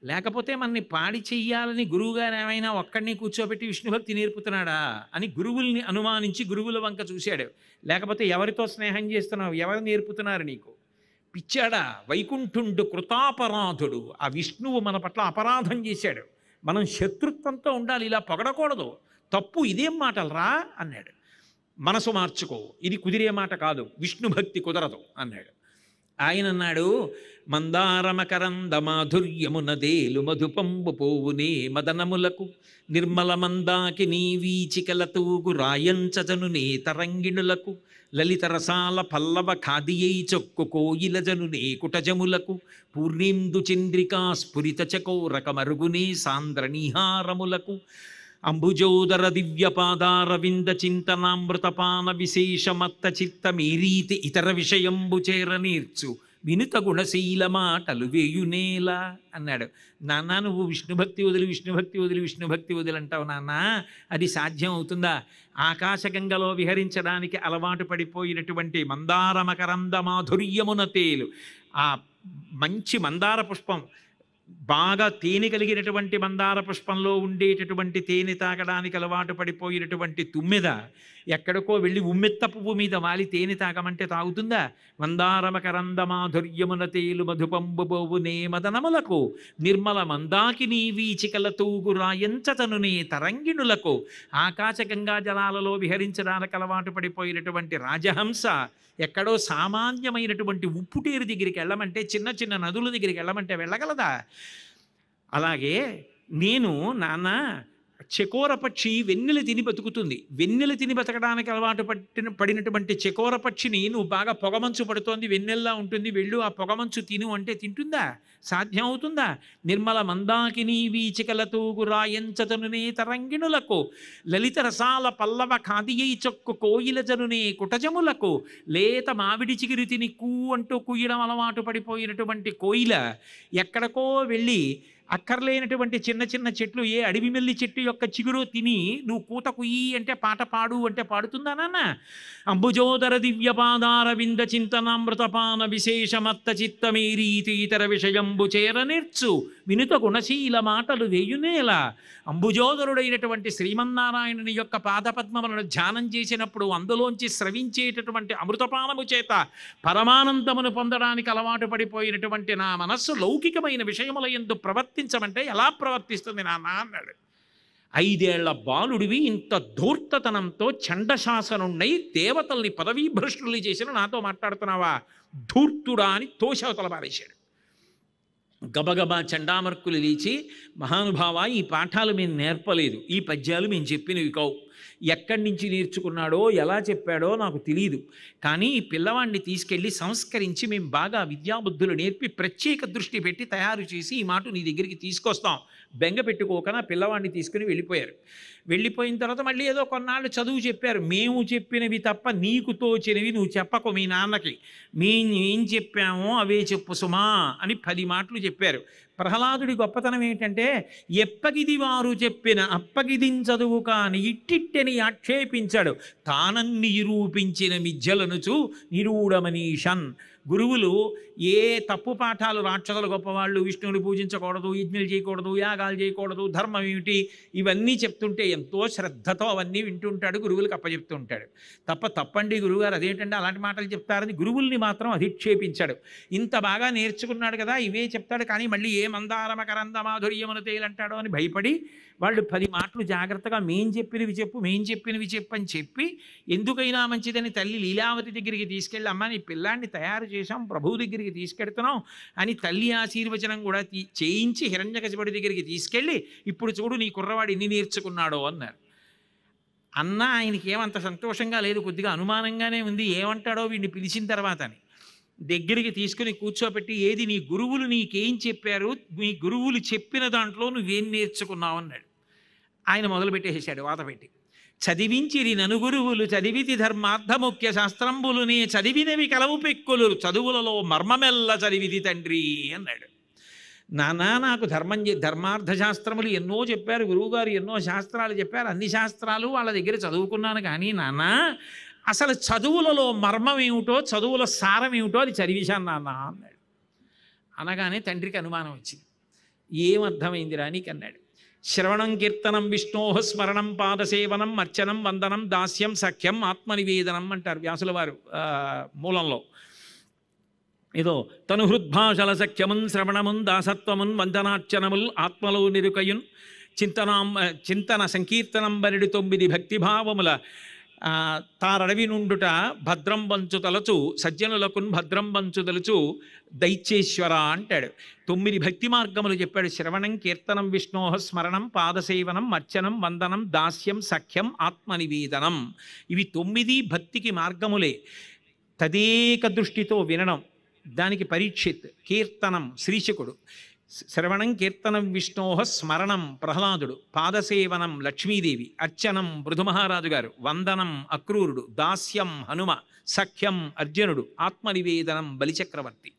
లేకపోతే మనని పాడి చెయ్యాలని గురువుగారు ఏమైనా ఒక్కడిని కూర్చోబెట్టి విష్ణుభక్తి నేర్పుతున్నాడా అని గురువుల్ని అనుమానించి గురువుల వంక చూశాడు. లేకపోతే ఎవరితో స్నేహం చేస్తున్నావు, ఎవరు నేర్పుతున్నారు నీకు? పిచ్చాడా? వైకుంఠుండు కృతాపరాధుడు. ఆ విష్ణువు మన పట్ల అపరాధం చేశాడు, మనం శత్రుత్వంతో ఉండాలి, ఇలా పొగడకూడదు, తప్పు, ఇదేం మాటలు రా అన్నాడు. మనసు మార్చుకో, ఇది కుదిరే మాట కాదు, విష్ణుభక్తి కుదరదు అన్నాడు. ఆయన అన్నాడు, మందారమకరంద మాధుర్యమునదేలు మధుపంబు పోవునే మదనములకు నిర్మల మందాకి నీ వీచికల తూగు రాయంచజనునే తరంగిణులకు లలిత రసాల పల్లవ ఖాదియై చొక్కు కోయిలజనునే కుటజములకు పూర్ణేందు చంద్రికా స్ఫురిత చకోరక మరుగునే సాంద్ర నిహారములకు అంబుజోదర దివ్యపాదార వింద చింతనామృతపాన విశేషమత్త చిత్త మీరీతి ఇతర విషయంబు చేర నేర్చు వినుత గుణశీల మాటలు వేయునేలా అన్నాడు. నాన్న నువ్వు విష్ణుభక్తి వదిలి విష్ణుభక్తి వదిలి విష్ణుభక్తి వదిలి అంటావు నాన్న, అది సాధ్యం అవుతుందా? ఆకాశగంగలో విహరించడానికి అలవాటు పడిపోయినటువంటి మందార మకరంద మాధుర్యమున తేలు, ఆ మంచి మందార పుష్పం, బాగా తేనె కలిగినటువంటి మందార పుష్పంలో ఉండేటటువంటి తేనె తాగడానికి అలవాటు పడిపోయినటువంటి తుమ్మెద ఎక్కడికో వెళ్ళి ఉమ్మెత్త పువ్వు మీద వాలి తేనె తాగమంటే తాగుతుందా? మందారమకరంద మాధుర్యమున తేలు మధుపంబుబోవునే మదనములకు నిర్మల మందాకినీ వీచికల తూగు రాయంచతనునే తరంగిణులకు ఆకాశగంగా జలాలలో విహరించడానికి అలవాటు పడిపోయినటువంటి రాజహంస ఎక్కడో సామాన్యమైనటువంటి ఉప్పుటేరు దగ్గరికి వెళ్ళమంటే, చిన్న చిన్న నదుల దగ్గరికి వెళ్ళమంటే వెళ్ళగలదా? అలాగే నేను నాన్న చకోర పక్షి వెన్నెల తిని బతుకుతుంది, వెన్నెల తిని బతకడానికి అలవాటు పడినటువంటి చకోర పక్షిని నువ్వు బాగా పొగమంచు పడుతోంది, వెన్నెల్లా ఉంటుంది, వెళ్ళు ఆ పొగమంచు తిను అంటే తింటుందా? సాధ్యం అవుతుందా? నిర్మల మందాకినీ వీచికల తూగు రాయంచతనునే తరంగిణులకు లలిత రసాల పల్లవ ఖాదియై చొక్కు కోయిల జనునే కుటజములకు లేత మామిడి చిగురు తిని కూ అంటూ కుయ్యడం అలవాటు పడిపోయినటువంటి కోయిల ఎక్కడికో వెళ్ళి అక్కర్లేనటువంటి చిన్న చిన్న చెట్లు, ఏ అడవి మెల్లి చెట్టు యొక్క చిగురు తిని నువ్వు కూత కుయ్యి అంటే పాట పాడు అంటే పాడుతుందా నాన్న? అంబుజోదర దివ్యపాదార వింద చింతనామృతపాన విశేషమత్త చిత్తమేరీతి ఇతర విషయంబు చేర నేర్చు వినుత గుణశీల మాటలు వేయునేలా. అంబుజోదరుడైనటువంటి శ్రీమన్నారాయణుని యొక్క పాదపద్మములను ధ్యానం చేసినప్పుడు అందులోంచి స్రవించేటటువంటి అమృతపానము చేత పరమానందమును పొందడానికి అలవాటు పడిపోయినటువంటి నా మనస్సు లౌకికమైన విషయముల యందు ప్రవర్తించమంటే ఎలా ప్రవర్తిస్తుంది నాన్న అన్నాడు. 5 ఏళ్ల బాలుడివి ఇంత ధూర్తతనంతో చండశాసనుణ్ణై దేవతల్ని పదవీభ్రష్టుల్ని చేసిన నాతో మాట్లాడుతున్నావా? ధూర్తుడా అని తోషవతల పారేశాడు. గబగబా చండామర్కులు లేచి, మహానుభావ ఈ పాఠాలు మేము నేర్పలేదు, ఈ పద్యాలు మేము చెప్పినవి కావు, ఎక్కడి నుంచి నేర్చుకున్నాడో ఎలా చెప్పాడో నాకు తెలియదు, కానీ ఈ పిల్లవాడిని తీసుకెళ్ళి సంస్కరించి మేము బాగా విద్యాబుద్ధులు నేర్పి ప్రత్యేక దృష్టి పెట్టి తయారు చేసి ఈ మాట నీ దగ్గరికి తీసుకొస్తాం, బెంగ పెట్టుకోకనా పిల్లవాడిని తీసుకుని వెళ్ళిపోయారు. వెళ్ళిపోయిన తర్వాత మళ్ళీ ఏదో కొన్నాళ్ళు చదువు చెప్పారు. మేము చెప్పినవి తప్ప నీకు తోచినవి నువ్వు చెప్పకు మీ నాన్నకి, మేము ఏం చెప్పామో అవే చెప్పు సుమా అని 10 మాటలు చెప్పారు. ప్రహ్లాదుడి గొప్పతనం ఏంటంటే, ఎప్పగిది వారు చెప్పిన అప్పగిదిం చదువు కాని ఇట్టిట్టని ఆక్షేపించాడు, తానన్ని నిరూపించిన మిథ్యలనుచు నిరూఢమనీషన్. గురువులు ఏ తప్పు పాఠాలు, రాక్షసుల గొప్పవాళ్ళు, విష్ణువుని పూజించకూడదు, యజ్ఞలు చేయకూడదు, యాగాలు చేయకూడదు, ధర్మం ఏమిటి, ఇవన్నీ చెప్తుంటే ఎంతో శ్రద్ధతో అవన్నీ వింటుంటాడు, గురువులకు అప్పచెప్తూ ఉంటాడు. తప్పండి గురువుగారు అదేంటంటే అలాంటి మాటలు చెప్తారని గురువుల్ని మాత్రం అధిక్షేపించాడు. ఇంత బాగా నేర్చుకున్నాడు కదా ఇవే చెప్తాడు, కానీ మళ్ళీ ఏ మందారమకరంద మాధుర్యమున తేలంటాడో అని భయపడి వాళ్ళు 10 మాటలు జాగ్రత్తగా మేం చెప్పినవి చెప్పు అని చెప్పి, ఎందుకైనా మంచిదని తల్లి లీలావతి దగ్గరికి తీసుకెళ్ళి, అమ్మ నీ పిల్లాన్ని తయారు చేశాం, ప్రభువు దగ్గరికి తీసుకెడుతున్నాం అని తల్లి ఆశీర్వచనం కూడా చేయించి హిరణ్యకశిపుడి దగ్గరికి తీసుకెళ్ళి, ఇప్పుడు చూడు నీ కుర్రవాడు ఎన్ని నేర్చుకున్నాడో అన్నారు. అన్న ఆయనకి ఏమంత సంతోషంగా లేదు, కొద్దిగా అనుమానంగానే ఉంది, ఏమంటాడో వీడిని పిలిచిన తర్వాత అని. దగ్గరికి తీసుకుని కూర్చోబెట్టి, ఏది నీ గురువులు నీకేం చెప్పారు, నీ గురువులు చెప్పిన దాంట్లో నువ్వేం నేర్చుకున్నావు అన్నాడు. ఆయన మొదలుపెట్టేసాడు వాత పెట్టి, చదివించిరి ననుగురువులు చదివితి ధర్మార్థముఖ్య శాస్త్రంబులునే చదివినవి కలవు పెక్కులు చదువులలో మర్మమెల్ల చదివితి తండ్రి అన్నాడు. నానా నాకు ధర్మార్థ శాస్త్రములు ఎన్నో చెప్పారు గురువుగారు, ఎన్నో శాస్త్రాలు చెప్పారు, అన్ని శాస్త్రాలు వాళ్ళ దగ్గర చదువుకున్నాను, కానీ నాన్న అసలు చదువులలో మర్మం ఏమిటో, చదువుల సారం ఏమిటో అది చదివేశాను నాన్న అన్నాడు. అనగానే తండ్రికి అనుమానం వచ్చింది. ఏమర్థమైందిరా నీకు అన్నాడు. శ్రవణం కీర్తనం విష్ణోహ స్మరణం పాదసేవనం అర్చనం వందనం దాస్యం సఖ్యం ఆత్మనివేదనం అంటారు వ్యాసుల వారు మూలంలో. ఏదో తను హృద్భాషల సఖ్యమున్ శ్రవణమున్ దాసత్వమున్ వందనార్చనముల్ ఆత్మలో నిరుకయున్ చింతన సంకీర్తనం బరిడి 9 భక్తిభావముల తారడవి నుండుట భద్రం వంచు తలచు సజ్జనులకున్ భద్రం వంచు తలుచు దైత్యేశ్వర అంటాడు. 9 భక్తి మార్గములు చెప్పాడు. శ్రవణం కీర్తనం విష్ణోహ స్మరణం పాదసేవనం అర్చనం వందనం దాస్యం సఖ్యం ఆత్మనివేదనం. ఇవి 9 భక్తికి మార్గములే. తదేక దృష్టితో వినడం, దానికి పరీక్షిత్. కీర్తనం శ్రీశకుడు, శ్రవణం కీర్తనం విష్ణోహ స్మరణం ప్రహ్లాదుడు, పాదసేవనం లక్ష్మీదేవి, అర్చనం పృథుమహారాజు గారు, వందనం అక్రూరుడు, దాస్యం హనుమ, సఖ్యం అర్జునుడు, ఆత్మనివేదనం బలిచక్రవర్తి.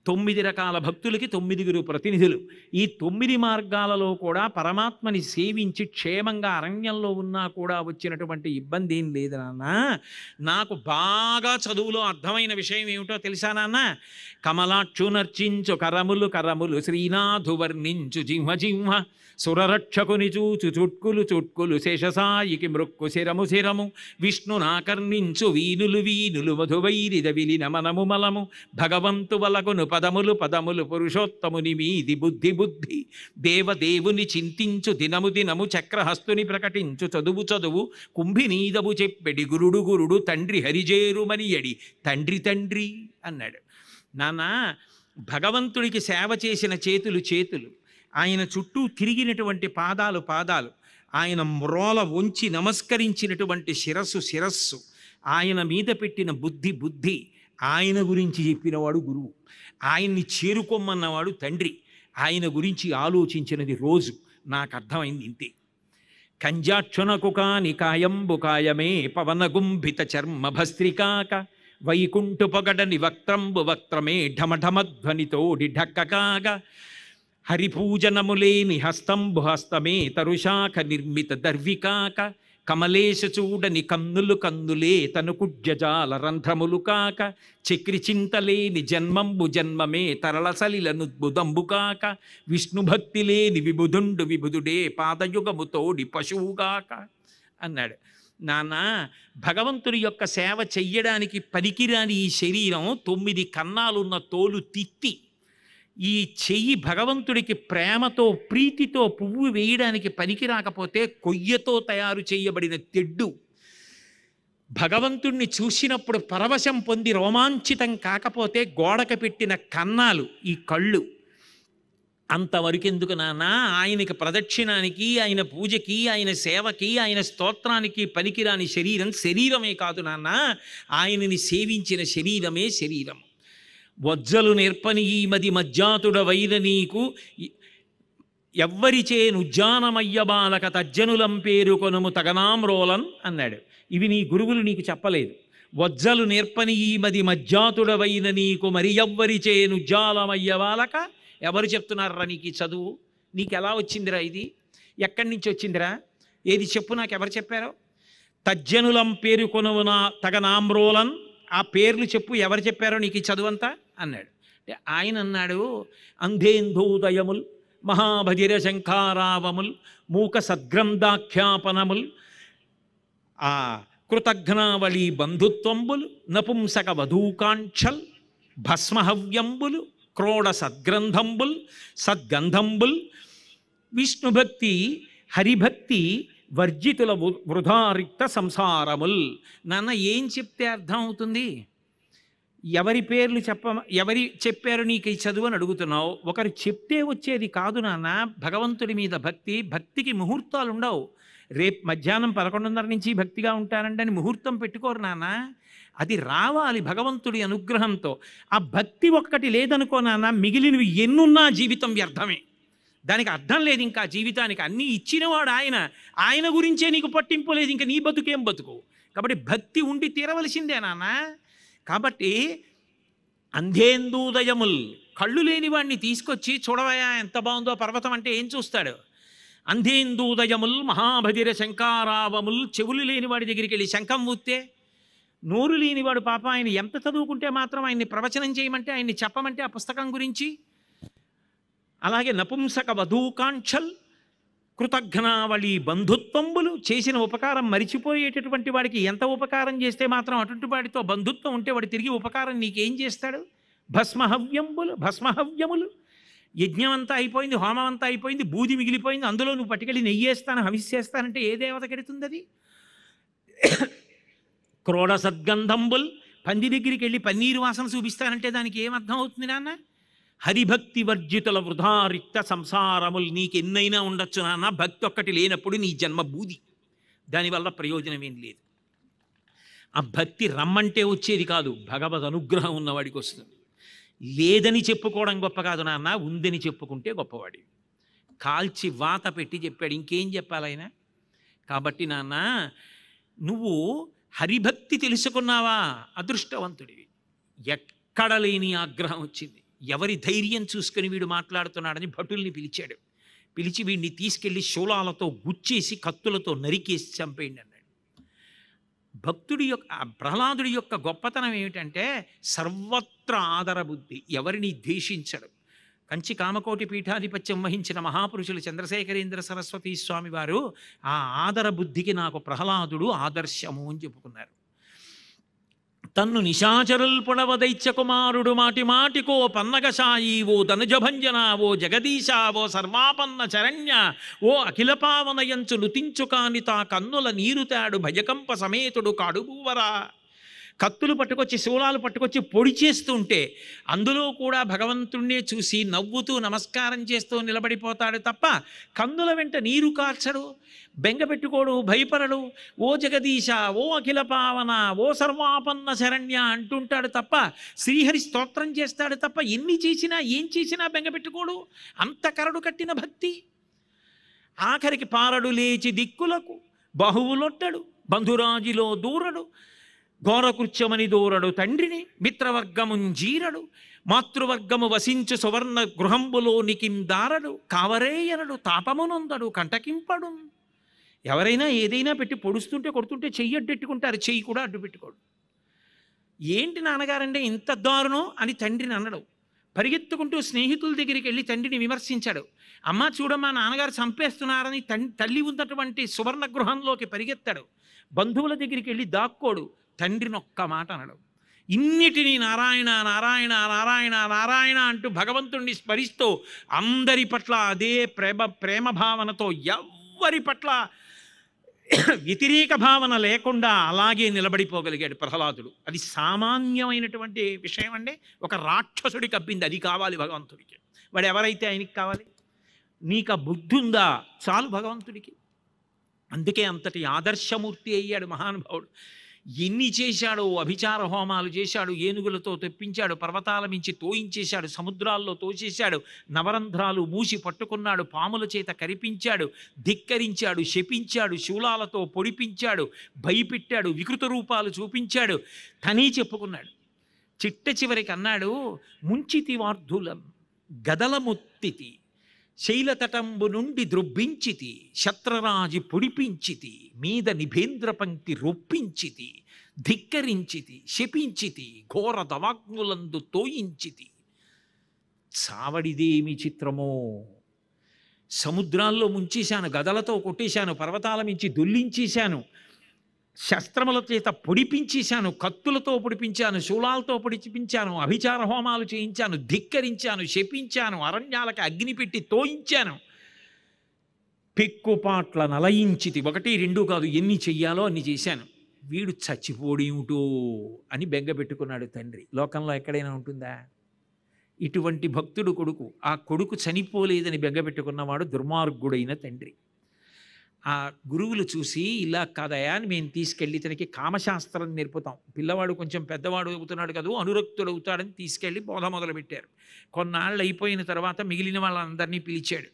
9 రకాల భక్తులకి 9 ప్రతినిధులు. ఈ 9 మార్గాలలో కూడా పరమాత్మని సేవించి క్షేమంగా అరణ్యంలో ఉన్నా కూడా వచ్చినటువంటి ఇబ్బంది ఏం లేదు నాన్న. నాకు బాగా చదువులో అర్థమైన విషయం ఏమిటో తెలుసా నాన్న? కమలాక్షు నర్చించు కరములు కరములు శ్రీనాథు వర్ణించు జింహ జింహ సురరక్షకుని చూచు చుట్కులు చుట్కులు శేషసాయికి మృక్కు శిరము శిరము విష్ణునాకర్ణించు వీనులు వీనులు మధువైరిద విలిన మనము మలము భగవంతు వలగును పదములు పదములు పురుషోత్తముని మీది బుద్ధి బుద్ధి దేవదేవుని చింతించు దినము దినము చక్రహస్తుని ప్రకటించు చదువు చదువు కుంభినీదవు చెప్పెడి గురుడు గురుడు తండ్రి హరిజేరుమనియడి తండ్రి తండ్రి అన్నాడు. నాన్న భగవంతుడికి సేవ చేసిన చేతులు చేతులు, ఆయన చుట్టూ తిరిగినటువంటి పాదాలు పాదాలు, ఆయన మ్రోల వంచి నమస్కరించినటువంటి శిరస్సు శిరస్సు, ఆయన మీద పెట్టిన బుద్ధి బుద్ధి, ఆయన గురించి చెప్పినవాడు గురువు, ఆయన్ని చేరుకోమన్నవాడు తండ్రి, ఆయన గురించి ఆలోచించినది రోజు. నాకు అర్థమైంది ఇంతే. కంజాక్షునకు కాని కాయంబు కాయమే పవనగుంభిత చర్మ భస్త్రికాక వైకుంఠు పొగడని వక్త్రంబు వక్త్రమే ఢమఢమధ్వనితోడి ఢక్కకాగా హరిపూజనములేని హస్తంబు హస్తమే తరుశాఖ నిర్మిత దర్వికాక కమలేశ చూడని కన్నులు కన్నులే తను కుడ్యజాల రంధ్రములు కాక చక్రి చింతలేని జన్మంబు జన్మమే తరళ సలిలనుద్భుతంబు కాక విష్ణుభక్తి లేని విబుధుండు విబుధుడే పాదయుగముతోడి పశువుగాక అన్నాడు. నాన్న భగవంతుని యొక్క సేవ చెయ్యడానికి పనికిరాని ఈ శరీరం 9 కన్నాలున్న తోలు తిత్తి, ఈ చెయ్యి భగవంతుడికి ప్రేమతో ప్రీతితో పువ్వు వేయడానికి పనికి రాకపోతే కొయ్యతో తయారు చేయబడిన తెడ్డు, భగవంతుణ్ణి చూసినప్పుడు పరవశం పొంది రోమాంచితం కాకపోతే గోడకు పెట్టిన కన్నాలు, ఈ కళ్ళు. అంతవరకెందుకు నాన్న? ఆయనకి ప్రదక్షిణానికి, ఆయన పూజకి, ఆయన సేవకి, ఆయన స్తోత్రానికి పనికిరాని శరీరం శరీరమే కాదు నాన్న, ఆయనని సేవించిన శరీరమే శరీరం. వజ్జలు నేర్పని ఈ మది మజ్జాతుడ వైర నీకు ఎవ్వరిచే నుజ్జానమయ్య బాలక తజ్జనులం పేరు కొనుము తగనామ్రోలన్ అన్నాడు. ఇవి నీ గురువులు నీకు చెప్పలేదు. వజ్జలు నేర్పని ఈ మది మజ్జాతుడ వైన నీకు మరి ఎవ్వరిచే నుజ్జాలమయ్య బాలక, ఎవరు చెప్తున్నారా నీకు ఈ చదువు? నీకు ఎలా వచ్చిందిరా ఇది? ఎక్కడి నుంచి వచ్చిందిరా? ఏది చెప్పు, నాకు ఎవరు చెప్పారో? తజ్జనులం పేరు కొనువు తగనామ్రోలన్, ఆ పేర్లు చెప్పు, ఎవరు చెప్పారో నీకు ఈ చదువంతా అన్నాడు. ఆయన అన్నాడు, అంధేందోదయముల్ మహాభజిర శంఖారావముల్ మూక సద్గ్రంథాఖ్యాపనముల్ ఆ కృతఘ్నావళి బంధుత్వంబులు నపుంసక వధూకాంక్షల్ భస్మహవ్యంబులు క్రోడ సద్గ్రంథంబుల్ సద్గంధంబుల్ విష్ణుభక్తి హరిభక్తి వర్జితుల వృధారిక్త సంసారముల్. నాన్న ఏం చెప్తే అర్థం అవుతుంది? ఎవరి పేర్లు ఎవరి చెప్పారు నీకు ఈ చదువు అని అడుగుతున్నావు. ఒకరు చెప్తే వచ్చేది కాదు నాన్న. భగవంతుడి మీద భక్తి, భక్తికి ముహూర్తాలు ఉండవు. రేపు మధ్యాహ్నం 11:30 నుంచి భక్తిగా ఉంటానండి అని ముహూర్తం పెట్టుకోరు నాన్న. అది రావాలి భగవంతుడి అనుగ్రహంతో. ఆ భక్తి ఒక్కటి లేదనుకో నాన్న, మిగిలినవి ఎన్నున్నా జీవితం వ్యర్థమే. దానికి అర్థం లేదు ఇంకా జీవితానికి. అన్నీ ఇచ్చినవాడు ఆయన, ఆయన గురించే నీకు పట్టింపు లేదు, ఇంకా నీ బతుకేం బతుకు. కాబట్టి భక్తి ఉండి తీరవలసిందే నాన్న. కాబట్టి అంధేందూదయముల్, కళ్ళు లేని వాడిని తీసుకొచ్చి చూడవయా ఎంత బాగుందో పర్వతం అంటే ఏం చూస్తాడు? అంధేందూదయముల్ మహాభదిర శంకారావముల్, చెవులు లేని వాడి దగ్గరికి వెళ్ళి శంఖం ఊస్తే, నోరు లేనివాడు పాప ఆయన ఎంత చదువుకుంటే మాత్రం ఆయన్ని ప్రవచనం చేయమంటే, ఆయన్ని చెప్పమంటే ఆ పుస్తకం గురించి. అలాగే నపుంసక వధూకాంక్షల్, కృతఘ్నావళి బంధుత్వంబులు, చేసిన ఉపకారం మరిచిపోయేటటువంటి వాడికి ఎంత ఉపకారం చేస్తే మాత్రం అటువంటి వాడితో బంధుత్వం ఉంటే వాడు తిరిగి ఉపకారం నీకేం చేస్తాడు? భస్మహవ్యములు, యజ్ఞం అంతా అయిపోయింది, హోమం అంతా అయిపోయింది, బూది మిగిలిపోయింది, అందులో నువ్వు పట్టుకెళ్ళి నెయ్యేస్తాను హవిస్సేస్తానంటే ఏ దేవత కెడుతుంది అది? క్రోడ సద్గంధంబుల్, పంది దగ్గరికి వెళ్ళి పన్నీరు వాసన చూపిస్తానంటే దానికి ఏమర్థం అవుతుంది నాన్న? హరిభక్తి వర్జితుల వృధారిక్త సంసారములు, నీకెన్నైనా ఉండొచ్చు నాన్న, భక్తి ఒక్కటి లేనప్పుడు నీ జన్మ బూది, దానివల్ల ప్రయోజనం ఏం లేదు. ఆ భక్తి రమ్మంటే వచ్చేది కాదు, భగవద్ అనుగ్రహం ఉన్నవాడికి వస్తుంది. లేదని చెప్పుకోవడం గొప్ప కాదు నాన్న, ఉందని చెప్పుకుంటే గొప్పవాడి. కాల్చి వాత పెట్టి చెప్పాడు, ఇంకేం చెప్పాలి ఆయన? కాబట్టి నాన్న, నువ్వు హరిభక్తి తెలుసుకున్నావా, అదృష్టవంతుడివి. ఎక్కడ లేని ఆగ్రహం వచ్చింది. ఎవరి ధైర్యం చూసుకుని వీడు మాట్లాడుతున్నాడని భటుల్ని పిలిచాడు. పిలిచి వీడిని తీసుకెళ్ళి శూలాలతో గుచ్చేసి కత్తులతో నరికేసి చంపేయండి అన్నాడు. భక్తుడి యొక్క, ప్రహ్లాదుడి యొక్క గొప్పతనం ఏమిటంటే సర్వత్ర ఆదర బుద్ధి, ఎవరిని ద్వేషించడు. కంచి కామకోటి పీఠాధిపత్యం వహించిన మహాపురుషులు చంద్రశేఖరేంద్ర సరస్వతీ స్వామి వారు ఆ ఆదర బుద్ధికి నాకు ప్రహ్లాదుడు ఆదర్శము అని చెప్పుకున్నారు. తన్ను నిశాచరుల్ పొడవ దైత్య కుమారుడు మాటి మాటికో పన్నగశాయి, ఓ ధనుజభంజన, ఓ జగదీశ, ఓ సర్వాపన్న శరణ్య, ఓ అఖిల పావనయంచు నుతించు కాని తా కన్నుల నీరుతాడు భయకంప సమేతుడు కాడుబూవరా. కత్తులు పట్టుకొచ్చి శూలాలు పట్టుకొచ్చి పొడి చేస్తుంటే అందులో కూడా భగవంతుణ్ణే చూసి నవ్వుతూ నమస్కారం చేస్తూ నిలబడిపోతాడు తప్ప కన్నుల వెంట నీరు కార్చడు, బెంగపెట్టుకోడు, భయపడడు. ఓ జగదీశ, ఓ అఖిల పావన, ఓ సర్వాపన్న శరణ్య అంటుంటాడు తప్ప, శ్రీహరి స్తోత్రం చేస్తాడు తప్ప, ఎన్ని చేసినా ఏం చేసినా బెంగపెట్టుకోడు. అంత కరడు కట్టిన భక్తి. ఆఖరికి పారడు లేచి దిక్కులకు బాహువులొట్టడు, బంధురాజిలో దూరడు, ఘోరకృత్యమని దూరడు తండ్రిని, మిత్రవర్గముంజీరడు, మాతృవర్గము వసించు సువర్ణ గృహంబులో నికిందారడు, కావరేయనడు తాపమునొందడు కంటకింపడు. ఎవరైనా ఏదైనా పెట్టి పొడుస్తుంటే కొడుతుంటే చెయ్యి అడ్డెట్టుకుంటారు, చెయ్యి కూడా అడ్డు పెట్టుకోడు. ఏంటి నాన్నగారంటే ఇంత దారుణం అని తండ్రిని అనడు. పరిగెత్తుకుంటూ స్నేహితుల దగ్గరికి వెళ్ళి తండ్రిని విమర్శించాడు. అమ్మ చూడమ్మా నాన్నగారు చంపేస్తున్నారని తల్లి ఉన్నటువంటి సువర్ణ గృహంలోకి పరిగెత్తాడు. బంధువుల దగ్గరికి వెళ్ళి దాక్కోడు, తండ్రిని ఒక్క మాట అనడు. ఇన్నిటినీ నారాయణ నారాయణ నారాయణ నారాయణ అంటూ భగవంతుణ్ణి స్మరిస్తూ అందరి పట్ల అదే ప్రేమ భావనతో, ఎవ్వరి పట్ల వ్యతిరేక భావన లేకుండా అలాగే నిలబడిపోగలిగాడు ప్రహ్లాదుడు. అది సామాన్యమైనటువంటి విషయం అండి. ఒక రాక్షసుడికి అబ్బింది, అది కావాలి భగవంతుడికి. వాడు ఎవరైతే ఆయనకి కావాలి? నీకు ఆ బుద్ధి ఉందా చాలు భగవంతుడికి. అందుకే అంతటి ఆదర్శమూర్తి అయ్యాడు మహానుభావుడు. ఎన్ని చేశాడో, అభిచార హోమాలు చేశాడు, ఏనుగులతో తెప్పించాడు, పర్వతాల మించి తోయించేశాడు, సముద్రాల్లో తోచేశాడు, నవరంధ్రాలు మూసి పట్టుకున్నాడు, పాముల చేత కరిపించాడు, ధిక్కరించాడు, శపించాడు, శూలాలతో పొడిపించాడు, భయపెట్టాడు, వికృత రూపాలు చూపించాడు, తనే చెప్పుకున్నాడు. చిట్ట చివరికి అన్నాడు, ముంచితి వార్ధులం గదలముత్తితి, శైలతటంబు నుండి ద్రుబ్బించితి, శత్రరాజి పొడిపించితి, మీద నిభేంద్ర పంక్తి రొప్పించితి, ధిక్కరించితి, శపించితి, ఘోర దవాగ్ములందు తోయించితి. చావడిదేమి చిత్రమో. సముద్రాల్లో ముంచేశాను, గదలతో కొట్టేశాను, పర్వతాల మించి దొల్లించేశాను, శస్త్రముల చేత పొడిపించేశాను, కత్తులతో పొడిపించాను, శూలాలతో పొడిపించాను, అభిచార హోమాలు చేయించాను, ధిక్కరించాను, శపించాను, అరణ్యాలకు అగ్ని పెట్టి తోయించాను, పెక్కుపాట్ల నలయించితి. 1, 2 కాదు, ఎన్ని చెయ్యాలో అన్ని చేశాను. వీడు చచ్చిపోడేమిటో అని బెంగ పెట్టుకున్నాడు తండ్రి. లోకంలో ఎక్కడైనా ఉంటుందా? ఇటువంటి భక్తుడు కొడుకు. ఆ కొడుకు చనిపోలేదని బెంగ పెట్టుకున్నవాడు దుర్మార్గుడైన తండ్రి. ఆ గురువులు చూసి, ఇలా కాదయా అని మేము తీసుకెళ్ళి ఇతనికి కామశాస్త్రం నేర్పుతాం, పిల్లవాడు కొంచెం పెద్దవాడు అవుతున్నాడు కదా, అనురక్తుడు అవుతాడని తీసుకెళ్ళి బోధ మొదలుపెట్టారు. కొన్నాళ్ళు అయిపోయిన తర్వాత మిగిలిన వాళ్ళందరినీ పిలిచాడు.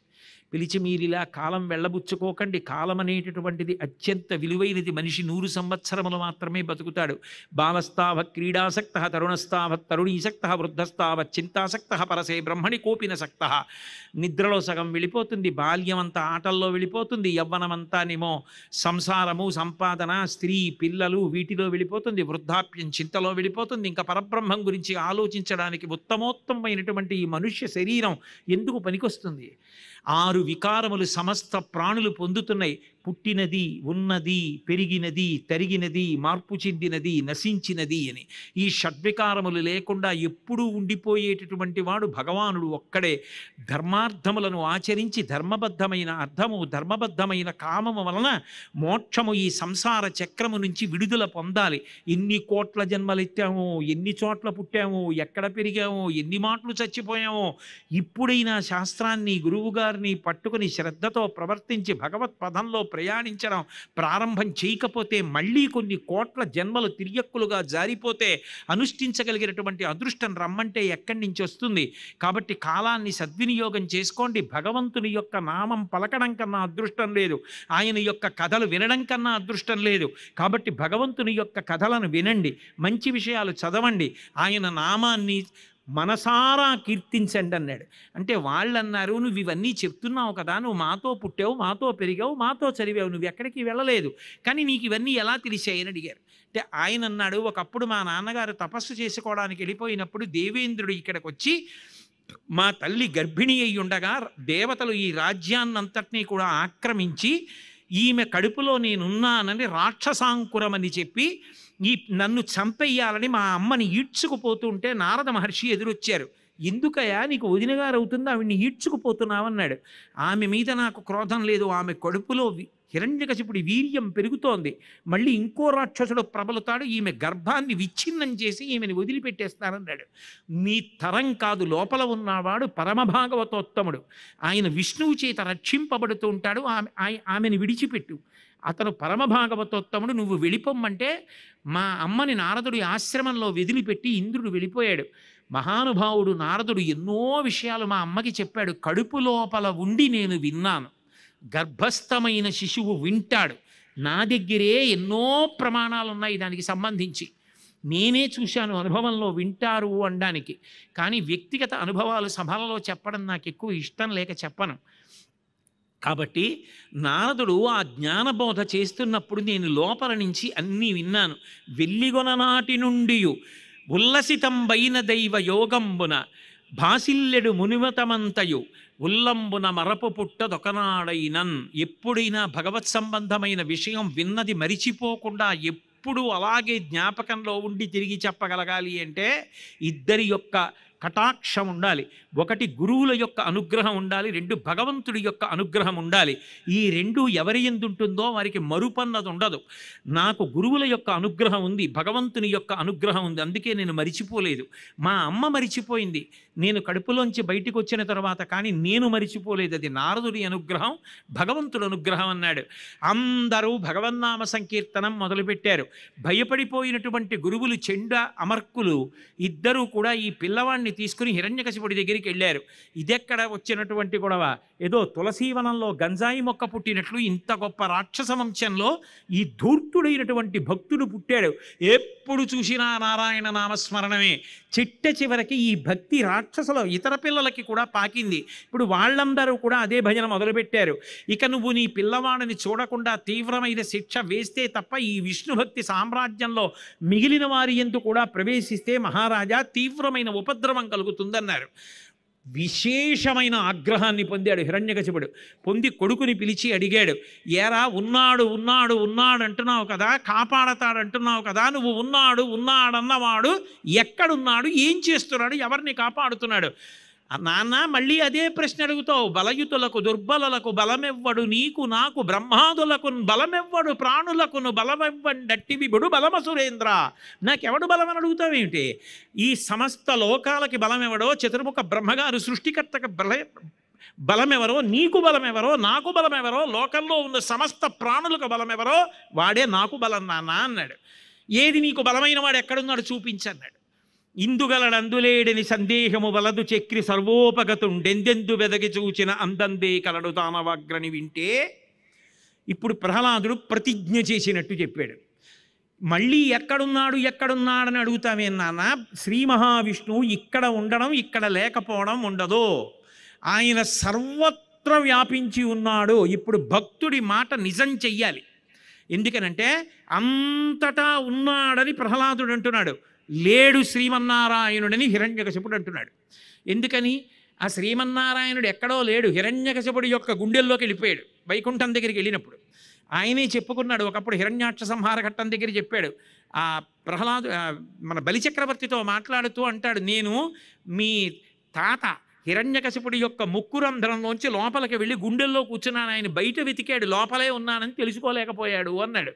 పిలిచి మీరిలా కాలం వెళ్ళబుచ్చుకోకండి, కాలం అనేటటువంటిది అత్యంత విలువైనది. మనిషి 100 సంవత్సరములు మాత్రమే బతుకుతాడు. బాలస్తావ క్రీడాసక్త, తరుణస్తావ తరుణీసక్త, వృద్ధస్తావ చింతాసక్త, పరసే బ్రహ్మణి కోపినసక్త. నిద్రలో సగం వెళ్ళిపోతుంది, బాల్యం అంతా ఆటల్లో వెళ్ళిపోతుంది, యవ్వనమంతానేమో సంసారము, సంపాదన, స్త్రీ, పిల్లలు వీటిలో వెళ్ళిపోతుంది, వృద్ధాప్యం చింతలో వెళ్ళిపోతుంది. ఇంకా పరబ్రహ్మం గురించి ఆలోచించడానికి ఉత్తమోత్తమైనటువంటి ఈ మనుష్య శరీరం ఎందుకు పనికొస్తుంది? 6 వికారములు సమస్త ప్రాణులు పొందుతున్నాయి. పుట్టినది, ఉన్నది, పెరిగినది, తరిగినది, మార్పు చెందినది, నశించినది అని. ఈ షడ్వికారములు లేకుండా ఎప్పుడూ ఉండిపోయేటటువంటి వాడు భగవానుడు ఒక్కడే. ధర్మార్థములను ఆచరించి ధర్మబద్ధమైన అర్థము, ధర్మబద్ధమైన కామము వలన మోక్షము, ఈ సంసార చక్రము నుంచి విడుదల పొందాలి. ఎన్ని కోట్ల జన్మలెత్తామో, ఎన్ని చోట్ల పుట్టామో, ఎక్కడ పెరిగామో, ఎన్ని మాటలు చచ్చిపోయామో, ఇప్పుడైనా శాస్త్రాన్ని, గురువుగారిని పట్టుకుని శ్రద్ధతో ప్రవర్తించి భగవత్ పదంలో ప్రయాణించడం ప్రారంభం చేయకపోతే మళ్ళీ కొన్ని కోట్ల జన్మలు తిరియక్కులుగా జారిపోతే అనుష్ఠించగలిగినటువంటి అదృష్టం రమ్మంటే ఎక్కడి నుంచి వస్తుంది? కాబట్టి కాలాన్ని సద్వినియోగం చేసుకోండి. భగవంతుని యొక్క నామం పలకడం కన్నా అదృష్టం లేదు, ఆయన యొక్క కథలు వినడం కన్నా అదృష్టం లేదు. కాబట్టి భగవంతుని యొక్క కథలను వినండి, మంచి విషయాలు చదవండి, ఆయన నామాన్ని మనసారా కీర్తించండి అన్నాడు. అంటే వాళ్ళు అన్నారు, నువ్వు ఇవన్నీ చెప్తున్నావు కదా, నువ్వు మాతో పుట్టావు, మాతో పెరిగావు, మాతో చదివావు, నువ్వు ఎక్కడికి వెళ్ళలేదు, కానీ నీకు ఇవన్నీ ఎలా తెలిసాయి అని అడిగారు. అంటే ఆయన అన్నాడు, ఒకప్పుడు మా నాన్నగారు తపస్సు చేసుకోవడానికి వెళ్ళిపోయినప్పుడు దేవేంద్రుడు ఇక్కడికి వచ్చి మా తల్లి గర్భిణి అయి ఉండగా దేవతలు ఈ రాజ్యాన్నంతటినీ కూడా ఆక్రమించి ఈమె కడుపులో నేనున్నానని రాక్షసాంకురమని చెప్పి నన్ను చంపెయ్యాలని మా అమ్మని ఈడ్చుకుపోతుంటే నారద మహర్షి ఎదురొచ్చారు. ఎందుకయ్యా నీకు వదినగారు అవుతుంది, ఆవిడ్ని ఈడ్చుకుపోతున్నావన్నాడు. ఆమె మీద నాకు క్రోధం లేదు, ఆమె కడుపులో హిరణ్యకశిపుడి వీర్యం పెరుగుతోంది, మళ్ళీ ఇంకో రాక్షసుడు ప్రబలుతాడు, ఈమె గర్భాన్ని విచ్ఛిన్నం చేసి ఈమెను వదిలిపెట్టేస్తానన్నాడు. నీ తరం కాదు, లోపల ఉన్నవాడు పరమభాగవతోత్తముడు, ఆయన విష్ణువు చేత రక్షింపబడుతూ ఉంటాడు, ఆమెను విడిచిపెట్టు, అతను పరమభాగవతోత్తముడు, నువ్వు వెళ్ళిపోమ్మంటే మా అమ్మని నారదుడి ఆశ్రమంలో వదిలిపెట్టి ఇంద్రుడు వెళ్ళిపోయాడు. మహానుభావుడు నారదుడు ఎన్నో విషయాలు మా అమ్మకి చెప్పాడు. కడుపు లోపల ఉండి నేను విన్నాను, గర్భస్థమైన శిశువు వింటాడు, నా దగ్గరే ఎన్నో ప్రమాణాలు ఉన్నాయి దానికి సంబంధించి, నేనే చూశాను, అనుభవంలో వింటారు అనడానికి. కానీ వ్యక్తిగత అనుభవాలు సభలలో చెప్పడం నాకు ఎక్కువ ఇష్టం లేక చెప్పను. కాబట్టి నారదుడు ఆ జ్ఞానబోధ చేస్తున్నప్పుడు నేను లోపల నుంచి అన్నీ విన్నాను. వెల్లిగొననాటి నుండి ఉల్లసితంబైన దైవ యోగంబున భాసిల్లెడు మునిమతమంతయు ఉల్లంబున మరపు పుట్టదొకనాడైనన్. ఎప్పుడైనా భగవత్ సంబంధమైన విషయం విన్నది మరిచిపోకుండా ఎప్పుడూ అలాగే జ్ఞాపకంలో ఉండి తిరిగి చెప్పగలగాలి అంటే ఇద్దరి యొక్క కటాక్షం ఉండాలి. ఒకటి గురువుల యొక్క అనుగ్రహం ఉండాలి, 2 భగవంతుడి యొక్క అనుగ్రహం ఉండాలి. ఈ 2 ఎవరి యందు ఉంటుందో వారికి మరుపన్నది ఉండదు. నాకు గురువుల యొక్క అనుగ్రహం ఉంది, భగవంతుని యొక్క అనుగ్రహం ఉంది, అందుకే నేను మరిచిపోలేదు. మా అమ్మ మరిచిపోయింది నేను కడుపులోంచి బయటికి వచ్చిన తర్వాత, కానీ నేను మరిచిపోలేదు. అది నారదుడి అనుగ్రహం, భగవంతుడు అనుగ్రహం అన్నాడు. అందరూ భగవన్నామ సంకీర్తనం మొదలుపెట్టారు. భయపడిపోయినటువంటి గురువులు చెండ అమర్కులు ఇద్దరూ కూడా ఈ పిల్లవాడిని తీసుకుని హిరణ్యకశిపుడి దగ్గరికి వెళ్ళారు. ఇదెక్కడ వచ్చినటువంటి గొడవ? ఏదో తులసీవనంలో గంజాయి మొక్క పుట్టినట్లు ఇంత గొప్ప రాక్షస వంశంలో ఈ ధూర్తుడైనటువంటి భక్తుడు పుట్టాడు. ఎప్పుడు చూసినా నారాయణ నామస్మరణమే. చివరికి ఈ భక్తి రాక్షసుల ఇతర పిల్లలకి కూడా పాకింది. ఇప్పుడు వాళ్ళందరూ కూడా అదే భజన మొదలుపెట్టారు. ఇక నువ్వు నీ పిల్లవాడిని చూడకుండా తీవ్రమైన శిక్ష వేస్తే తప్ప ఈ విష్ణుభక్తి సామ్రాజ్యంలో మిగిలిన వారి యందు కూడా ప్రవేశిస్తే మహారాజా తీవ్రమైన ఉపద్రవం కలుగుతుందన్నారు. విశేషమైన ఆగ్రహాన్ని పొందాడు హిరణ్యకశిపుడు. పొంది కొడుకుని పిలిచి అడిగాడు, ఏరా ఉన్నాడు ఉన్నాడు ఉన్నాడు అంటున్నావు కదా, కాపాడతాడంటున్నావు కదా, నువ్వు ఉన్నాడన్నవాడు ఎక్కడున్నాడు, ఏం చేస్తున్నాడు, ఎవరిని కాపాడుతున్నాడు? నాన్న మళ్ళీ అదే ప్రశ్న అడుగుతావు. బలయుతులకు దుర్బలులకు బలమెవ్వడు, నీకు నాకు బ్రహ్మాదులకు బలమెవ్వడు, ప్రాణులకును బలమెవ్వండట్టి విభుడు బలమసురేంద్ర. నాకెవడు బలమని అడుగుతావేమిటి? ఈ సమస్త లోకాలకి బలమెవడో, చతుర్ముఖ బ్రహ్మగారు సృష్టికర్తకు బలమెవరో, నీకు బలమెవరో, నాకు బలమెవరో, లోకంలో ఉన్న సమస్త ప్రాణులకు బలమెవరో వాడే నాకు బలం నాన్న అన్నాడు. ఏది నీకు బలమైన వాడు ఎక్కడున్నాడు చూపించన్నాడు. ఇందుగలడందులేడని సందేహము వలదు చక్రి సర్వోపగతుండెందెందు వెదకి చూచిన అందందే కలడు దానవాగ్రని వింటే. ఇప్పుడు ప్రహ్లాదుడు ప్రతిజ్ఞ చేసినట్టు చెప్పాడు. మళ్ళీ ఎక్కడున్నాడని అడుగుతామే నాన్న. శ్రీ మహావిష్ణువు ఇక్కడ ఉండడం ఇక్కడ లేకపోవడం ఉండదు. ఆయన సర్వత్ర వ్యాపించి ఉన్నాడు. ఇప్పుడు భక్తుడి మాట నిజం చెయ్యాలి. ఎందుకనంటే అంతటా ఉన్నాడని ప్రహ్లాదుడు అంటున్నాడు, లేడు శ్రీమన్నారాయణుడని హిరణ్యకశిపుడు అంటున్నాడు. ఎందుకని? ఆ శ్రీమన్నారాయణుడు ఎక్కడో లేడు, హిరణ్యకశిపుడి యొక్క గుండెల్లోకి వెళ్ళిపోయాడు వైకుంఠం దగ్గరికి వెళ్ళినప్పుడు. ఆయనే చెప్పుకున్నాడు ఒకప్పుడు హిరణ్యాక్ష సంహార ఘట్టం దగ్గర చెప్పాడు. ఆ ప్రహ్లాదు మన బలిచక్రవర్తితో మాట్లాడుతూ అంటాడు, నేను మీ తాత హిరణ్యకశిపుడి యొక్క ముక్కు రంధ్రంలోంచి లోపలికి వెళ్ళి గుండెల్లో కూర్చున్నాను, ఆయన బయట వెతికాడు, లోపలే ఉన్నానని తెలుసుకోలేకపోయాడు అన్నాడు.